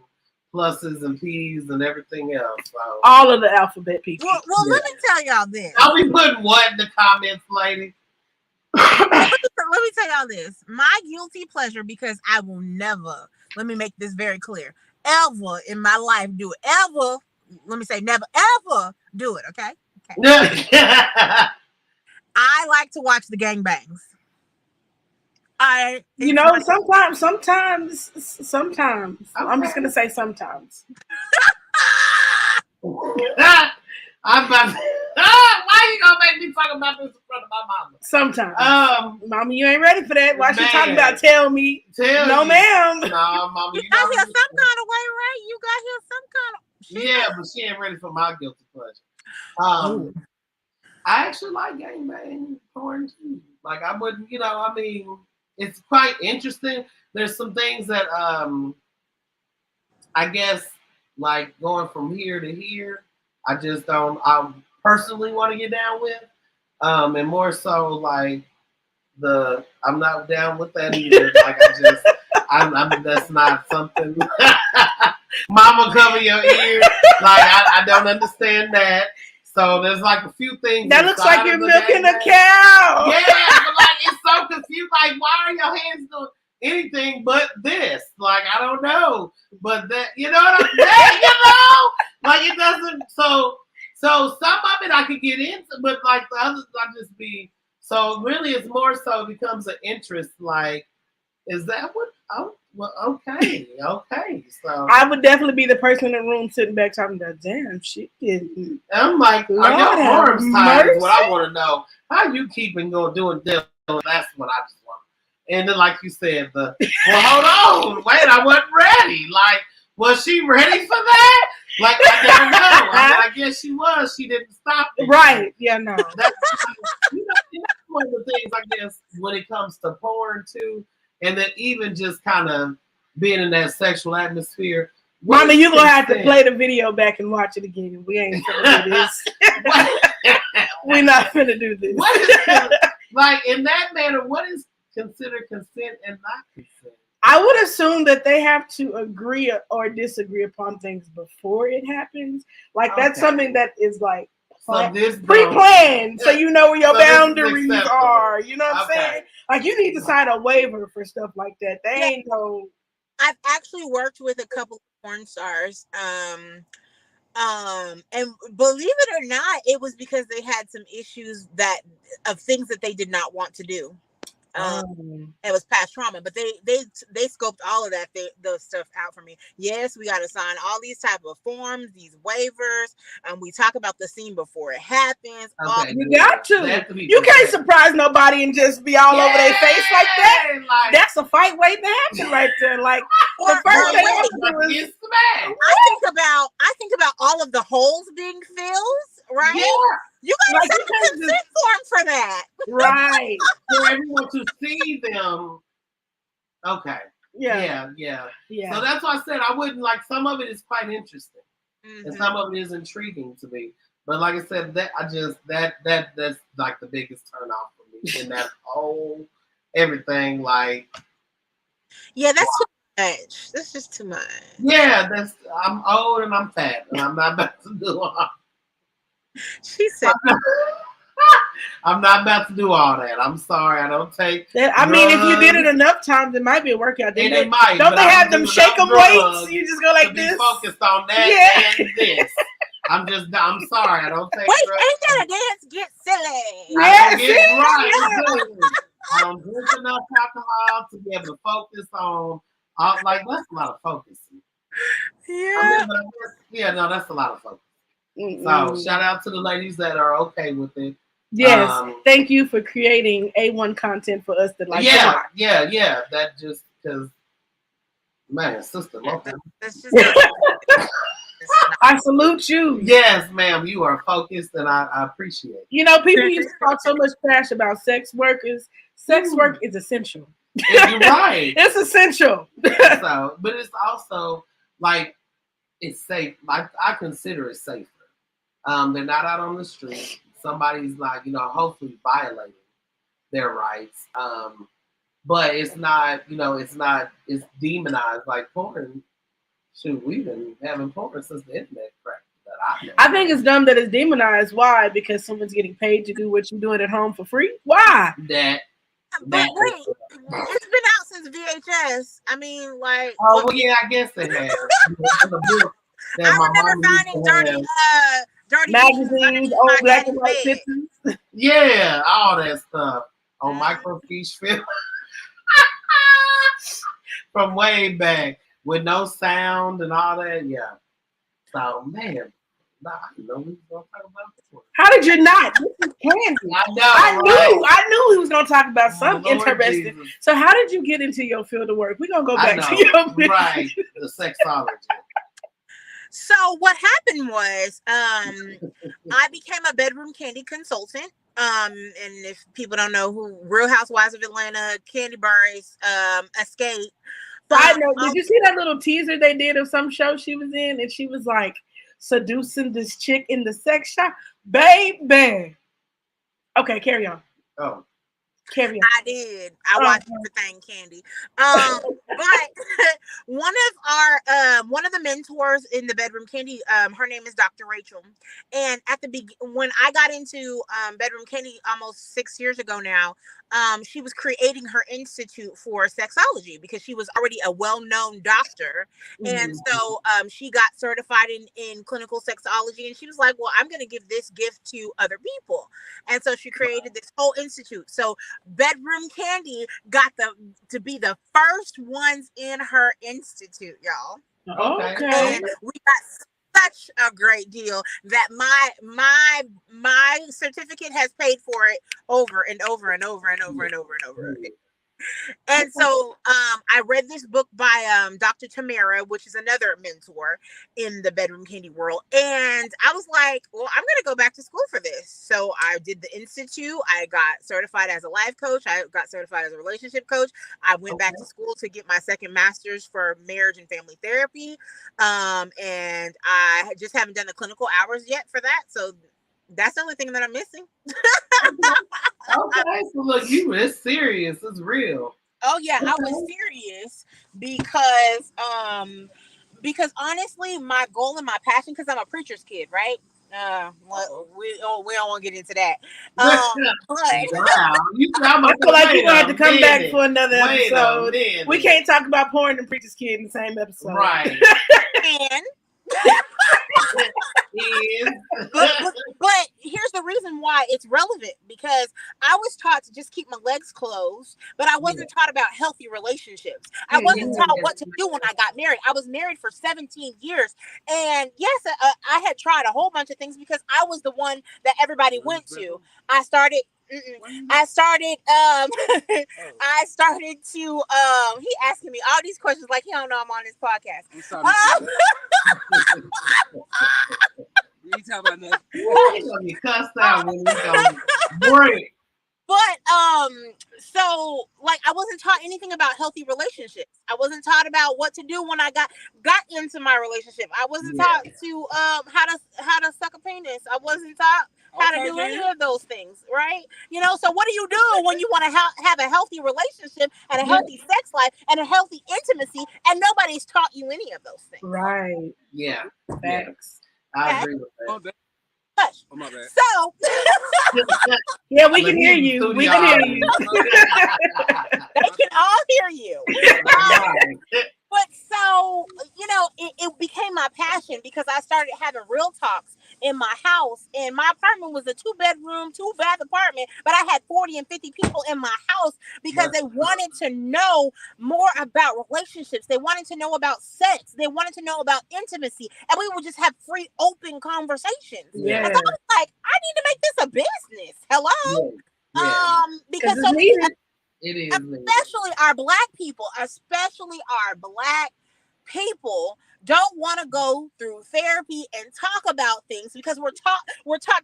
pluses and P's and everything else. So. All of the alphabet people. Well, let me tell y'all this. I'll be putting what in the comments, lady? Let me tell y'all this. My guilty pleasure, because I will never, let me make this very clear, ever in my life do it. Ever, let me say never, ever do it, okay? I like to watch the gangbangs. Sometimes. Okay. I'm just going to say sometimes. I'm about why you gonna make me talk about this in front of my mama? Sometimes. Mama, you ain't ready for that. Why she talking about tell me? No, ma'am. No, mama, you got here some kind of way, right? You got here some kind of yeah, but she ain't ready for my guilty pleasure. I actually like gangbang porn too. Like I wouldn't, I mean, it's quite interesting. There's some things that I guess like going from here to here. I just don't. I personally want to get down with, and more so like I'm not down with that either. Like I'm that's not something. Mama, cover your ears. Like I don't understand that. So there's like a few things. That looks like you're milking a cow. Yeah, but like it's so confused. Like why are your hands doing anything but this? Like I don't know, but that what I'm saying. Like it doesn't. So some of it I could get into, but like the others I just be. So really, it's more so it becomes an interest. Like Is that what? Oh, well, okay, okay. So I would definitely be the person in the room sitting back talking about, damn, she didn't. I'm like, are Lord your have arms tired? Is what I mercy. want to know. How you keeping going doing this? That's what I just want. And then, like you said, well, hold on, wait, I wasn't ready. Like, was she ready for that? Like, I don't know. I mean, I guess she was. She didn't stop it. Right. Yeah, no. That's, that's one of the things, I guess, when it comes to porn, too. And then even just kind of being in that sexual atmosphere. Mama, you're going to have to play the video back and watch it again. We ain't going to do this. We're not going to do this. What is, like, in that manner, what is considered consent and not consent? I would assume that they have to agree or disagree upon things before it happens. Like, that's something that is like pre-planned, so you know where your boundaries are. You know what I'm saying? Like, you need to sign a waiver for stuff like that. They ain't no. I've actually worked with a couple of porn stars. And believe it or not, it was because they had some issues of things that they did not want to do. It was past trauma, but they scoped all of that those stuff out for me. Yes, we got to sign all these type of forms, these waivers, and we talk about the scene before it happens. Okay, you got to. You can't surprise nobody and just be all over their face like that. Like, that's a fight waiting to happen right there. Like the first thing I think about all of the holes being filled, right? Yeah. You gotta send a consent form for that. Right. For everyone to see them. Okay. Yeah. So that's why I said I wouldn't like, some of it is quite interesting. Mm-hmm. And some of it is intriguing to me. But like I said, that's like the biggest turn off for me in that whole everything. Like, yeah, that's too much. That's just too much. Yeah, I'm old and I'm fat and I'm not about to do all. She said, I'm not about to do all that. I'm sorry. I don't take. I mean, if you did it enough times, it might be a workout. And it might. Don't they have them shake 'em weights? You just go like this. Focused on that and this. I'm sorry. I don't take. Wait, ain't that a dance? Get silly. Yeah, get right. I don't drink enough alcohol to be able to focus on. Like, that's a lot of focusing. Yeah. No, that's a lot of focus. Mm-hmm. So shout out to the ladies that are okay with it. Yes, thank you for creating A1 content for us that like. Yeah. That just because, man, sister, I salute you. Yes, ma'am, you are focused, and I appreciate it. You know, people used to talk so much trash about sex workers. Sex work is essential. You're right. It's essential. So, but it's also like it's safe. Like, I consider it safer. They're not out on the street. Somebody's like, hopefully violating their rights. But it's not, it's demonized like porn. Shoot, we've been having porn since the internet cracked. I think it's dumb that it's demonized. Why? Because someone's getting paid to do what you're doing at home for free? Why? But wait, it's been out since VHS. I mean, like. Oh, well, yeah, I guess they have. I remember finding dirty magazines, old black and white pictures. Yeah, all that stuff on microfiche film from way back with no sound and all that. Yeah. So, man, I didn't know we was gonna talk about this one. How did you not? This is Candy. I knew he was gonna talk about something interesting. Jesus. So, how did you get into your field of work? We're gonna go back to your right, the sexology. So what happened was, I became a bedroom candy consultant. And if people don't know who Real Housewives of Atlanta, Candy Bars, Escape. Side note, did you see that little teaser they did of some show she was in? And she was like seducing this chick in the sex shop. Baby. Okay, carry on. Oh. Carry on. I did. I watched everything, Candy. But one of the mentors in the bedroom, Candy, her name is Dr. Rachel. And at the when I got into bedroom candy almost 6 years ago now, she was creating her institute for sexology because she was already a well-known doctor. And so she got certified in clinical sexology, and she was like, well, I'm going to give this gift to other people. And so she created this whole institute. So Bedroom Candy got to be the first ones in her institute, y'all. Okay. And we got such a great deal that my certificate has paid for it over and over and over and over and over and over again. And so I read this book by Dr. Tamara, which is another mentor in the Bedroom Candy world. And I was like, well, I'm going to go back to school for this. So I did the institute. I got certified as a life coach. I got certified as a relationship coach. I went back to school to get my second master's for marriage and family therapy. And I just haven't done the clinical hours yet for that. So that's the only thing that I'm missing. Okay, so look, it's serious. It's real. Oh yeah, I was serious because honestly, my goal and my passion, because I'm a preacher's kid, right? Well, we don't want to get into that. But Wow, I feel like you're gonna have to come back for another episode. We can't talk about porn and preacher's kid in the same episode, right? And but here's the reason why it's relevant, because I was taught to just keep my legs closed, but I wasn't taught about healthy relationships. I wasn't taught what to do when I got married. I was married for 17 years, and yes, I had tried a whole bunch of things because I was the one that everybody went to. I started to he asking me all these questions like he don't know I'm on this podcast. You talking about nothing. He's gonna be cussed out when we go break. But so like I wasn't taught anything about healthy relationships. I wasn't taught about what to do when I got into my relationship. I wasn't taught to how to suck a penis. I wasn't taught how to do any of those things, right? So what do you do when you want to have a healthy relationship and a healthy sex life and a healthy intimacy, and nobody's taught you any of those things? right? Yeah, Facts. I agree with that. Hush. Oh, my bad. So yeah, we can hear you. We can hear you. They can all hear you. But so, it became my passion because I started having real talks in my house, and my apartment was a 2-bedroom, 2-bath apartment, but I had 40 and 50 people in my house because they wanted to know more about relationships. They wanted to know about sex. They wanted to know about intimacy, and we would just have free, open conversations. Yeah. And so I was like, I need to make this a business. Hello? Because so it is, especially our black people, don't want to go through therapy and talk about things because we're taught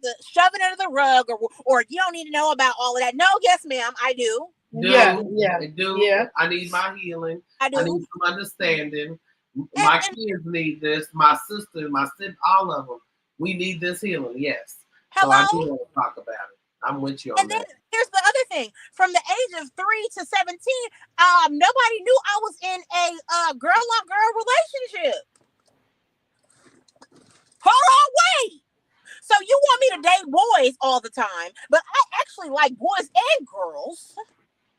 to shove it under the rug, or you don't need to know about all of that. No, yes, ma'am, I do. I do. Yeah. I need my healing. I do. I need some understanding. My kids need this. My sister, my sibling, all of them. We need this healing. Yes. Hello? So I do want to talk about it. I'm with you on that. Then here's the other thing. From the age of 3 to 17, nobody knew I was in a girl-on-girl relationship. Hold on, wait. So you want me to date boys all the time, but I actually like boys and girls.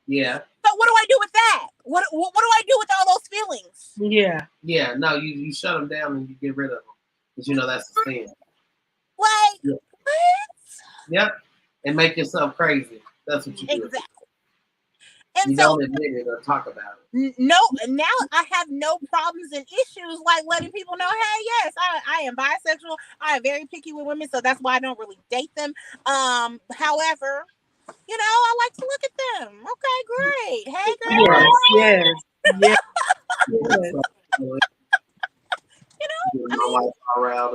Yeah. So what do I do with that? What do I do with all those feelings? Yeah. Yeah. No, you shut them down and you get rid of them because that's the thing. Like what? Yep. And make yourself crazy. That's what you do. Exactly. And you don't admit it or talk about it. No, now I have no problems and issues like letting people know, hey, yes, I am bisexual. I am very picky with women, so that's why I don't really date them. However, I like to look at them. Okay, great. Hey, girl. Yes. My life around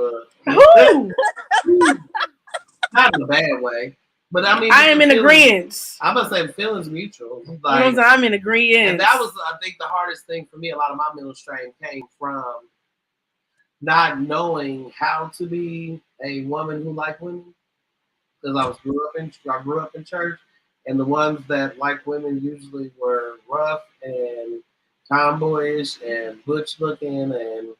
not in a bad way. But I mean, I am in agreement. I'm gonna say feelings mutual. Like, I'm in agreement. And that was, I think, the hardest thing for me. A lot of my mental strain came from not knowing how to be a woman who liked women. Because I grew up in church, and the ones that like women usually were rough and tomboyish and butch looking and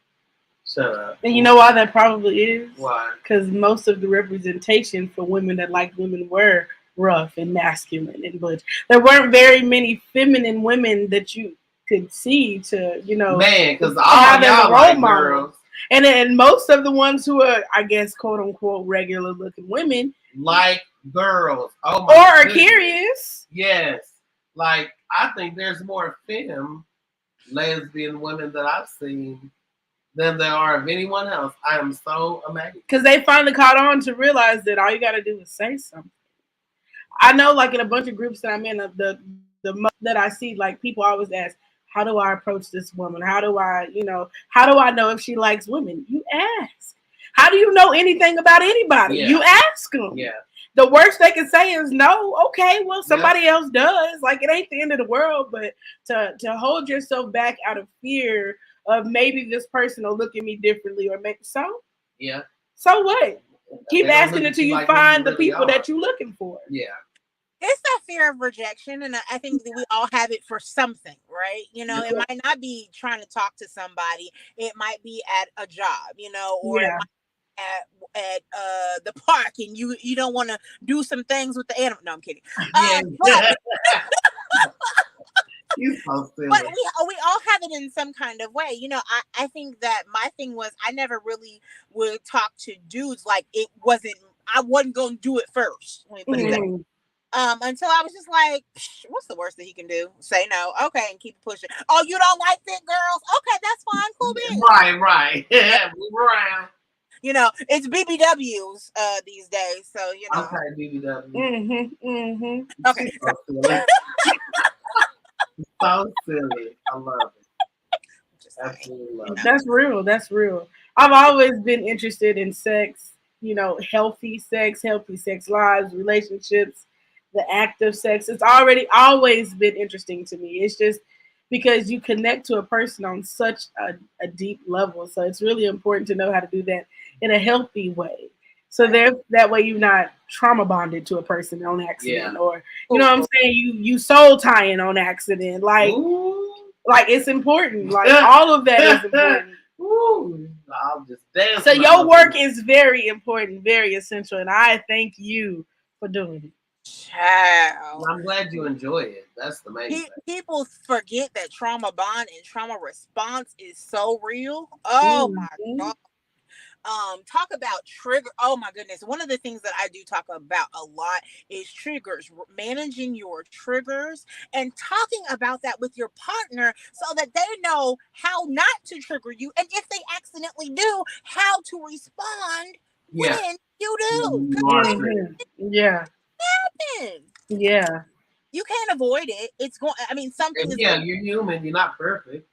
shut up. And you know why that probably is? Why? Because most of the representation for women that like women were rough and masculine and butch. There weren't very many feminine women that you could see to, Man, because all have as a y'all role like model. girls. And most of the ones who are, I guess, quote unquote, regular looking women, Like girls. Oh or my are goodness. curious. Yes. Like, I think there's more femme lesbian women that I've seen than there are of anyone else. I am so amazed. Because they finally caught on to realize that all you got to do is say something. I know, like in a bunch of groups that I'm in, the most that I see, like people always ask, "How do I approach this woman? How do I know if she likes women?" You ask. How do you know anything about anybody? Yeah. You ask them. Yeah. The worst they can say is no. Okay, well somebody Yeah. else does. Like it ain't the end of the world, but to hold yourself back out of fear of maybe this person will look at me differently or maybe so. Yeah. So what? Keep They don't asking look at until you you like who you find the really people are. that you're looking for. Yeah. It's that fear of rejection, and I think that we all have it for something, right? It Yeah. might not be trying to talk to somebody. It might be at a job, or it Yeah. might at the park, and you don't want to do some things with the animal. No, I'm kidding. Yeah. But You so silly. but we all have it in some kind of way. I think that my thing was I never really would talk to dudes like I wasn't gonna do it first. Let me put it that. Mhm. Until I was just like, what's the worst that he can do? Say no. Okay, and keep pushing. Oh, you don't like thick girls? Okay, that's fine. Cool beans. Right. Yeah. Move around. It's BBWs these days. So, Okay, BBW. Mm-hmm. Mm-hmm. Okay. She's so silly. So silly. I love it. Just saying. Absolutely love it. That's real. That's real. I've always been interested in sex, healthy sex lives, relationships, the act of sex. It's already always been interesting to me. It's just because you connect to a person on such a deep level. So it's really important to know how to do that in a healthy way. So that way you're not trauma bonded to a person on accident, Yeah. or you know what I'm saying, you soul tying on accident. Ooh. Like it's important. Like all of that is important. Ooh. I'll just dance. So your work is very important, very essential, and I thank you for doing it. Child. I'm glad you enjoy it. That's the main thing. People forget that trauma bond and trauma response is so real. Oh my God. Talk about trigger. Oh my goodness. One of the things that I do talk about a lot is triggers, managing your triggers and talking about that with your partner so that they know how not to trigger you. And if they accidentally do, how to respond when you do. Yeah. Yeah. You can't avoid it. It's going, I mean, something is you're human. You're not perfect.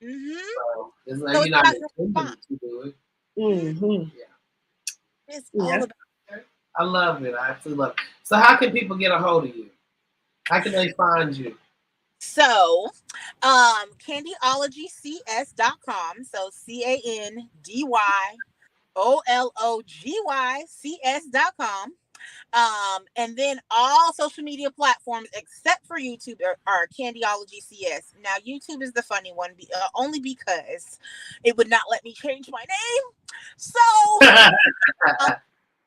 Mm-hmm. So it's like So you're not intending to do it. Mm-hmm. Yeah. It's all about. I love it. I absolutely love it. So how can people get a hold of you? How can they find you? So, Candyologycs.com. So CandyOlogYcs.com. And then all social media platforms except for YouTube are Candyology CS. Now, YouTube is the funny one, only because it would not let me change my name. So,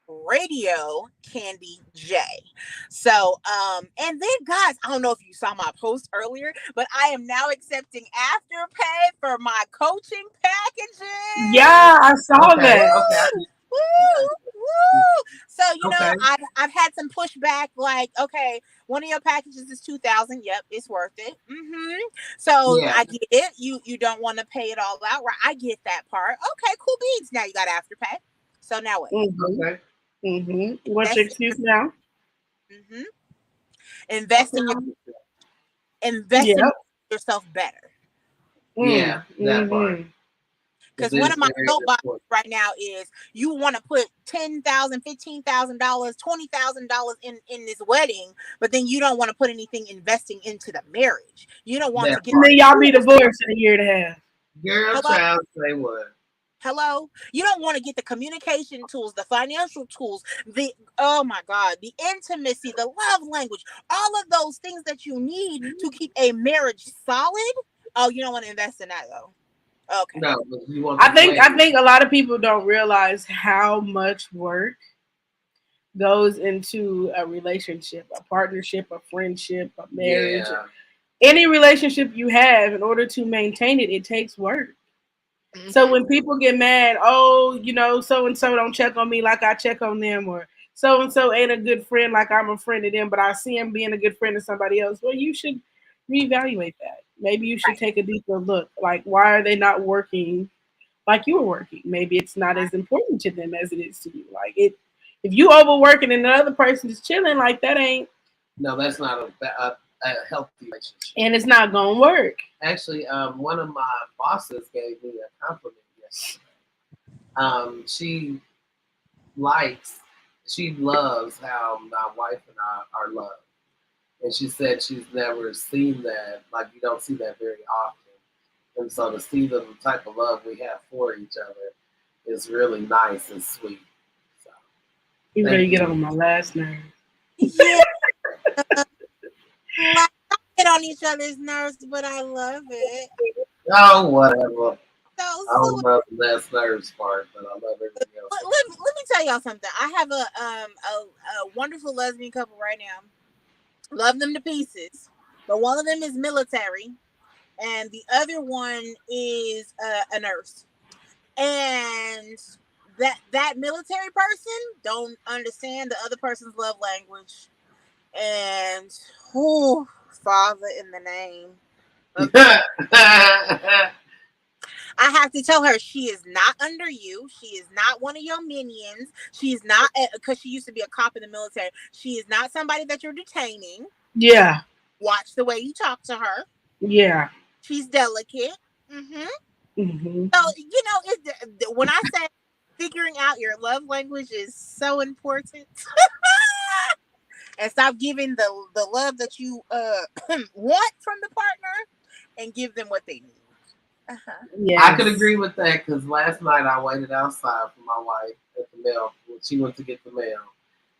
Radio Candy J. So, and then guys, I don't know if you saw my post earlier, but I am now accepting Afterpay for my coaching packages. Yeah, I saw that. Okay. Woo, woo. So I've had some pushback, like, okay, one of your packages is $2,000. Yep, it's worth it. So I get it. You don't want to pay it all out, right? I get that part. Okay, cool beans. Now you got Afterpay. So now what? Okay. What's your excuse now? Invest in yourself better. Yeah, that part. Because one of my soapboxes right now is you want to put $10,000, $15,000, $20,000 in this wedding, but then you don't want to put anything investing into the marriage. You don't want to get. And then y'all be divorced in a year and a half. Girl, child, say what? Hello? You don't want to get the communication tools, the financial tools, oh my God, the intimacy, the love language, all of those things that you need to keep a marriage solid. Oh, you don't want to invest in that though. Okay. No, but you want I think a lot of people don't realize how much work goes into a relationship, a partnership, a friendship, a marriage, Yeah. any relationship you have. In order to maintain it, it takes work. So Mhm. when people get mad, oh, so and so don't check on me like I check on them, or so and so ain't a good friend like I'm a friend of them, but I see him being a good friend to somebody else. Well, you should reevaluate that. Maybe you should Right. take a deeper look. Like, why are they not working like you were working? Maybe it's not as important to them as it is to you. Like it, if you overworking and the other person is chilling, like that ain't, No, that's not a healthy relationship. and it's not gonna work. Actually, one of my bosses gave me a compliment yesterday. She likes, she loves how my wife and I are loved. And she said she's never seen that, like you don't see that very often. And so to see the type of love we have for each other is really nice and sweet. So Even though thank you get you. on my last nerve. Yeah, like, I get on each other's nerves, but I love it. Oh, whatever. So I don't sweet. love the last nerves part, but I love everything else about Let me tell y'all something. I have a wonderful lesbian couple right now. Love them to pieces, but one of them is military, and the other one is a nurse. And that military person don't understand the other person's love language. And oh, Father, in the name of it. I have to tell her she is not under you. She is not one of your minions. She is not because she used to be a cop in the military. She is not somebody that you're detaining. Yeah, Watch the way you talk to her. yeah. She's delicate. Hmm. Hmm. So when I say figuring out your love language is so important, and stop giving the love that you want from the partner, and give them what they need. Uh-huh. I could Yes. agree with that because last night I waited outside for my wife at the mail when she went to get the mail.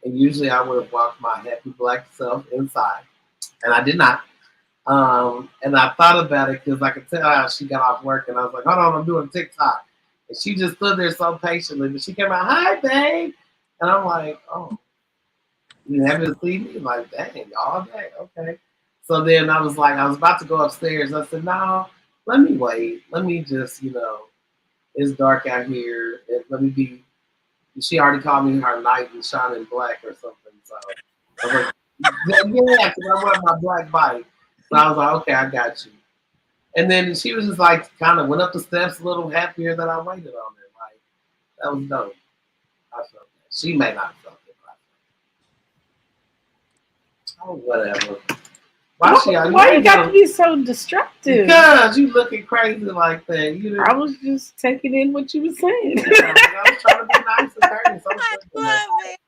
And usually I would have walked my happy black self inside. And I did not. And I thought about it because I could tell how she got off work. And I was like, hold on, I'm doing TikTok. And she just stood there so patiently. But she came out, hi, babe. And I'm like, oh, you happy to see me? Like, dang, all day. Okay. So then I was like, I was about to go upstairs. I said, no, let me wait. Let me just, it's dark out here. And let me be. She already called me her knight in shining black or something. So I was like, yeah, because I wear my black bike. So I was like, okay, I got you. And then she was just like, kind of went up the steps a little happier that I waited on her. Like, that was dope. I felt that. She may not have felt it. But oh, whatever. Why she out? Why you got to be so destructive? Because you looking crazy like that. You I didn't. was just taking in what you were saying. I was trying to be nice and courteous. I was I thinking that. love it.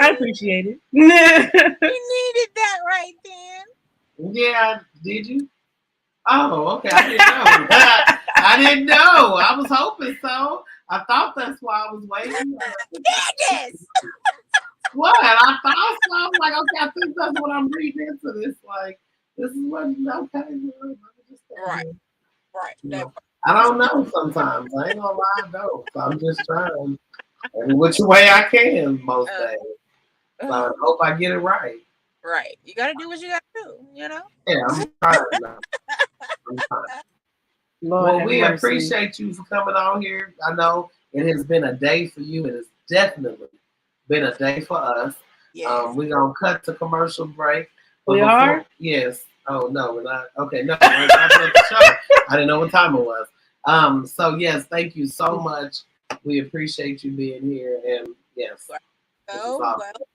I appreciate it. You needed that right then. Yeah, did you? Oh, okay. I didn't know. I didn't know. I was hoping so. I thought that's why I was waiting. Yes. What? I thought so. I was like, okay, I think that's what I'm reading into this. Like, this is what, okay, well, let me just stay Right. here. Right. You That know, I don't know sometimes. I ain't gonna lie, I don't. So I'm just trying every which way I can most uh, days. So uh, I hope I get it right. right. You got to do what you got to do. You know. Yeah, I'm trying now. I'm trying. Lord Well, have we mercy. appreciate you for coming on here. I know it has been a day for you. It has definitely been a day for us. Yes. We're gonna cut to commercial break, but We before, are? yes. Oh no, we're not. Okay, no, we're wrapping up the show. I didn't know what time it was. So yes, thank you so much. We appreciate you being here, and yes, this is So awesome. well.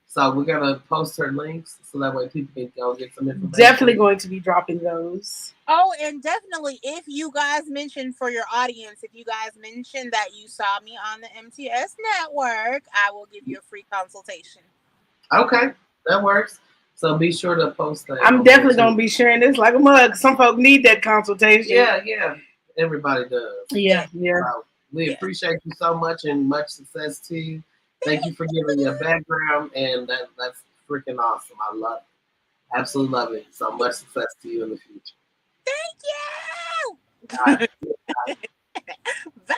So we're gonna post her links so that way people can go get some information. Definitely going to be dropping those. Oh, and definitely, if you guys mention for your audience, if you guys mention that you saw me on the MTS network, I will give you a free consultation. Okay, that works. So be sure to post that I'm on there definitely going to too. be sharing this like a mug. Some folk need that consultation. Yeah, yeah. Everybody does. Yeah, yeah. So we Yes. appreciate you so much and much success to you. Thank you for giving your background and that's freaking awesome. I love it. Absolutely love it. So much success to you in the future. Thank All right. you. Bye.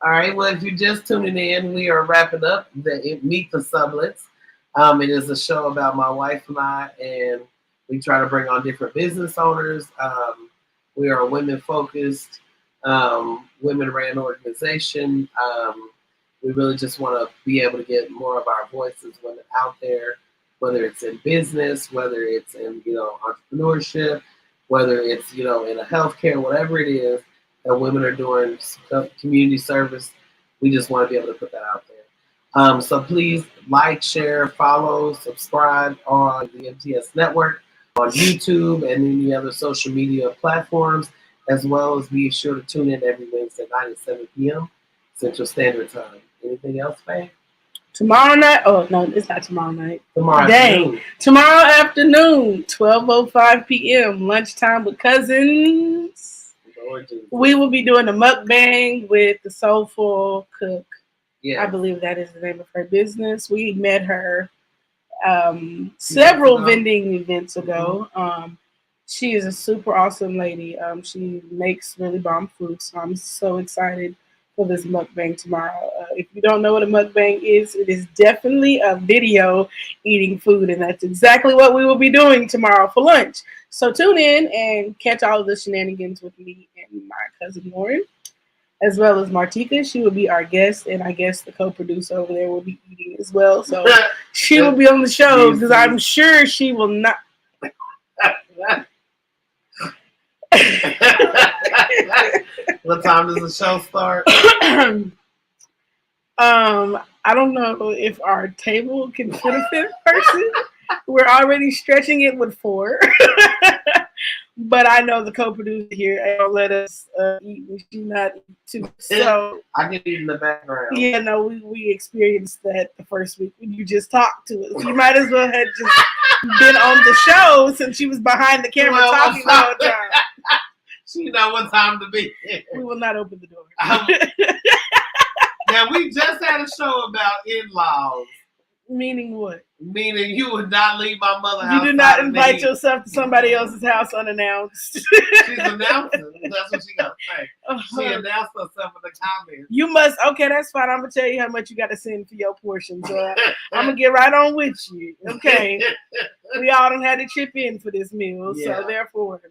All right. Well, if you're just tuning in, we are wrapping up the Meet the Subletts. It is a show about my wife and I, and we try to bring on different business owners. We are a women-focused, women-ran organization. We really just want to be able to get more of our voices women out there, whether it's in business, whether it's in entrepreneurship, whether it's in a healthcare, whatever it is that women are doing community service. We just want to be able to put that out there. So please like, share, follow, subscribe on the MTS Network, on YouTube, and any other social media platforms, as well as be sure to tune in every Wednesday night at 7 p.m. Central Standard Time. Anything else, man? Tomorrow night? Oh no, it's not tomorrow night. Tomorrow afternoon. Tomorrow afternoon, 12:05 p.m. Lunchtime with cousins. We will be doing a mukbang with the Soulful Cook. Yeah, I believe that is the name of her business. We met her several vending events ago. She is a super awesome lady. She makes really bomb food, so I'm so excited for this mukbang tomorrow. If you don't know what a mukbang is, it is definitely a video eating food, and that's exactly what we will be doing tomorrow for lunch. So tune in and catch all of the shenanigans with me and my cousin Lauren, as well as Martika. She will be our guest, and I guess the co-producer over there will be eating as well. So she will be on the show because I'm sure she will not. What time does the show start? I don't know if our table can fit a fifth person. We're already stretching it with 4. But I know the co-producer here don't let us eat and she not eat too. So I can eat in the background. Yeah, no, we experienced that the first week when you just talked to us. You might as well have just been on the show since she was behind the camera talking the whole time. She know what time to be here. We will not open the door. Now, we just had a show about in-laws. Meaning what? Meaning you would not leave my mother's house. You do not invite yourself to somebody else's house unannounced. She's announcing. That's what she got to say. She announced herself in the comments. You must. Okay, that's fine. I'm going to tell you how much you got to send for your portion. So I'm going to get right on with you. Okay. We all don't have to chip in for this meal. Yeah. So therefore,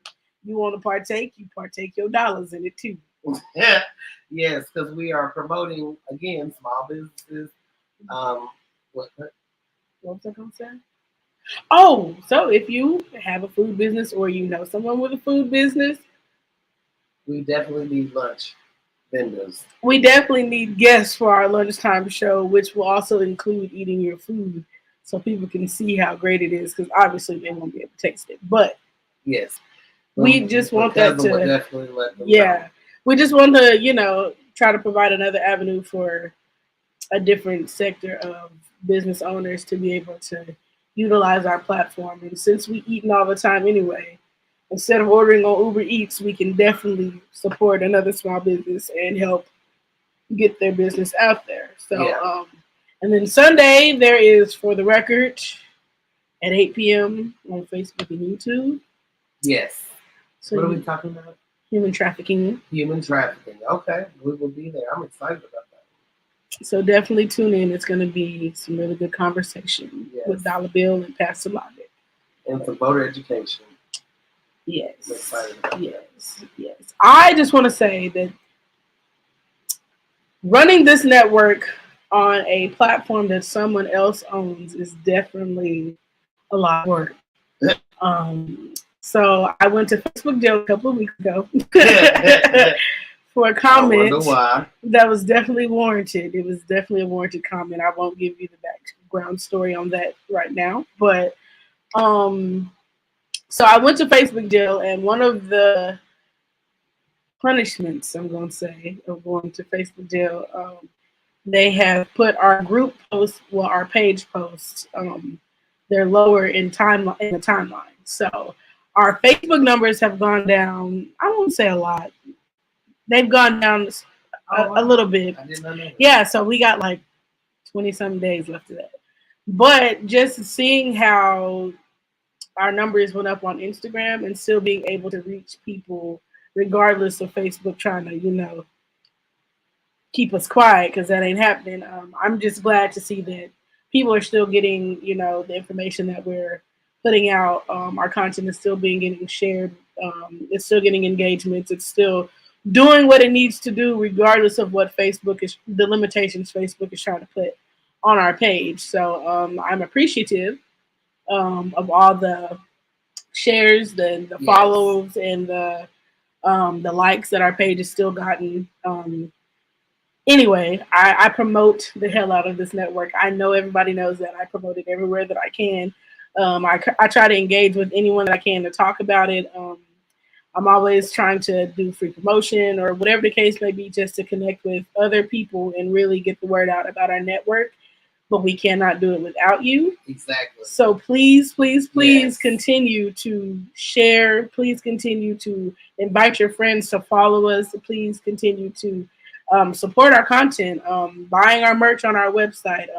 you want to partake, you partake your dollars in it too. Yes, because we are promoting, again, small businesses. What was I going to say? Oh, so if you have a food business or you know someone with a food business, we definitely need lunch vendors. We definitely need guests for our lunchtime show, which will also include eating your food so people can see how great it is, because obviously they won't be able to taste it. But yes, we just want that to definitely let them know. We just want to, try to provide another avenue for a different sector of business owners to be able to utilize our platform. And since we eating all the time anyway, instead of ordering on Uber Eats, we can definitely support another small business and help get their business out there. So, and then Sunday there is For the Record at 8 p.m. on Facebook and YouTube. Yes. So what are we talking about? Human trafficking. Human trafficking. Okay, we will be there. I'm excited about that. So definitely tune in. It's going to be some really good conversation with Dollar Bill and Pastor Logic. And some voter education. Yes. I'm excited about that. Yes. I just want to say that running this network on a platform that someone else owns is definitely a lot of work. So I went to Facebook jail a couple of weeks ago for a comment that was definitely warranted. It was definitely a warranted comment. I won't give you the background story on that right now. But so I went to Facebook jail, and one of the punishments, I'm going to say, of going to Facebook jail, they have put our group posts, our page posts, they're lower in the timeline. So our Facebook numbers have gone down, I won't say a lot. They've gone down a little bit. I did not know that. Yeah, so we got like 20-some days left of that. But just seeing how our numbers went up on Instagram and still being able to reach people regardless of Facebook trying to, keep us quiet because that ain't happening. I'm just glad to see that people are still getting, the information that we're putting out. Our content is still being getting shared. It's still getting engagements. It's still doing what it needs to do, regardless of what the limitations Facebook is trying to put on our page. So I'm appreciative of all the shares, the Yes. follows, and the likes that our page has still gotten. Anyway, I promote the hell out of this network. I know everybody knows that. I promote it everywhere that I can. I try to engage with anyone that I can to talk about it. I'm always trying to do free promotion or whatever the case may be, just to connect with other people and really get the word out about our network. But we cannot do it without you. Exactly. So please, please, please Yes. continue to share. Please continue to invite your friends to follow us. Please continue to support our content, buying our merch on our website.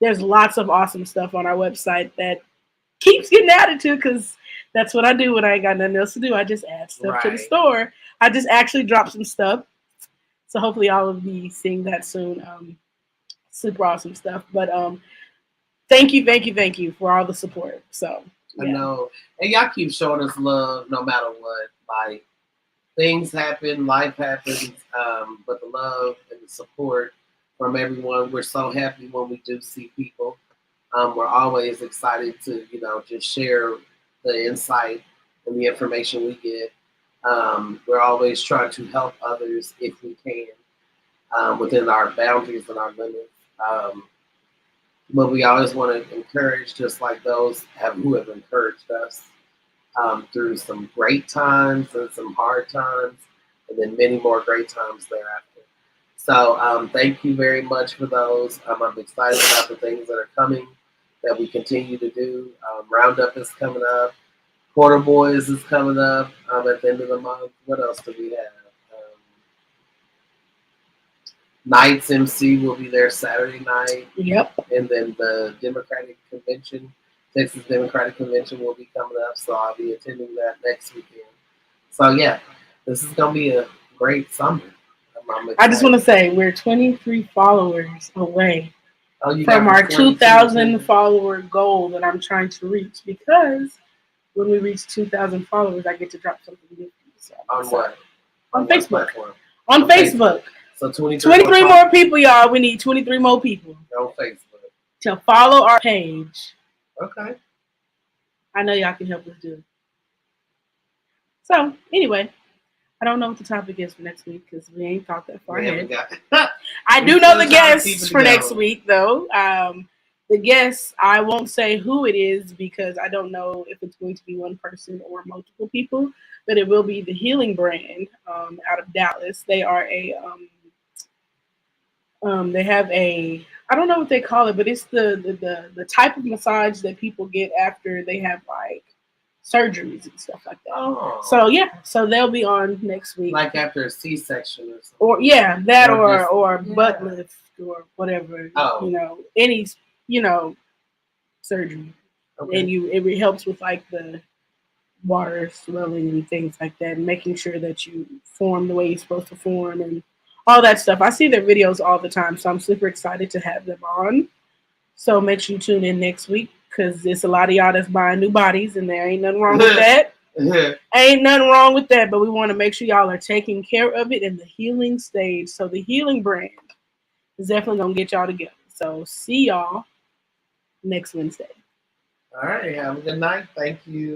There's lots of awesome stuff on our website that keeps getting added to because that's what I do when I ain't got nothing else to do. I just add stuff to the Right. store. I just actually dropped some stuff. So hopefully all of you seeing that soon. Super awesome stuff. But thank you, thank you, thank you for all the support. So I yeah. know. And y'all keep showing us love no matter what. Like, things happen, life happens, but the love and the support from everyone, we're so happy when we do see people. We're always excited to, just share the insight and the information we get. We're always trying to help others if we can, within our boundaries and our limits. Um, but we always want to encourage, just like who have encouraged us through some great times and some hard times, and then many more great times thereafter. So thank you very much for those. I'm excited about the things that are coming that we continue to do. Roundup is coming up. Quarter Boys is coming up at the end of the month. What else do we have? Knights MC will be there Saturday night. Yep. And then the Democratic Convention, Texas Democratic Convention will be coming up. So I'll be attending that next weekend. So yeah, this is going to be a great summer. I just want to say we're 23 followers away from our 2,000 follower goal that I'm trying to reach, because when we reach 2,000 followers, I get to drop something new. So on what? On Facebook. Platform? On Facebook. So 23 more people, y'all. We need 23 more people on Facebook to follow our page. Okay. I know y'all can help us do it. So anyway, I don't know what the topic is for next week because we ain't thought that far ahead. I do know the guests for next week, though. The guests, I won't say who it is because I don't know if it's going to be one person or multiple people, but it will be the Healing Brand out of Dallas. They are they have I don't know what they call it, but it's the type of massage that people get after they have like surgeries and stuff like that. Oh. So yeah, so they'll be on next week. Like after a C-section or something. Or yeah, that or butt lift or whatever. Oh. Any surgery. Okay. And it helps with like the water swelling and things like that, and making sure that you form the way you're supposed to form and all that stuff. I see their videos all the time, so I'm super excited to have them on. So make sure you tune in next week because there's a lot of y'all that's buying new bodies, and there ain't nothing wrong with that. Ain't nothing wrong with that, but we want to make sure y'all are taking care of it in the healing stage. So the Healing Brand is definitely going to get y'all together. So see y'all next Wednesday. All right. Have a good night. Thank you.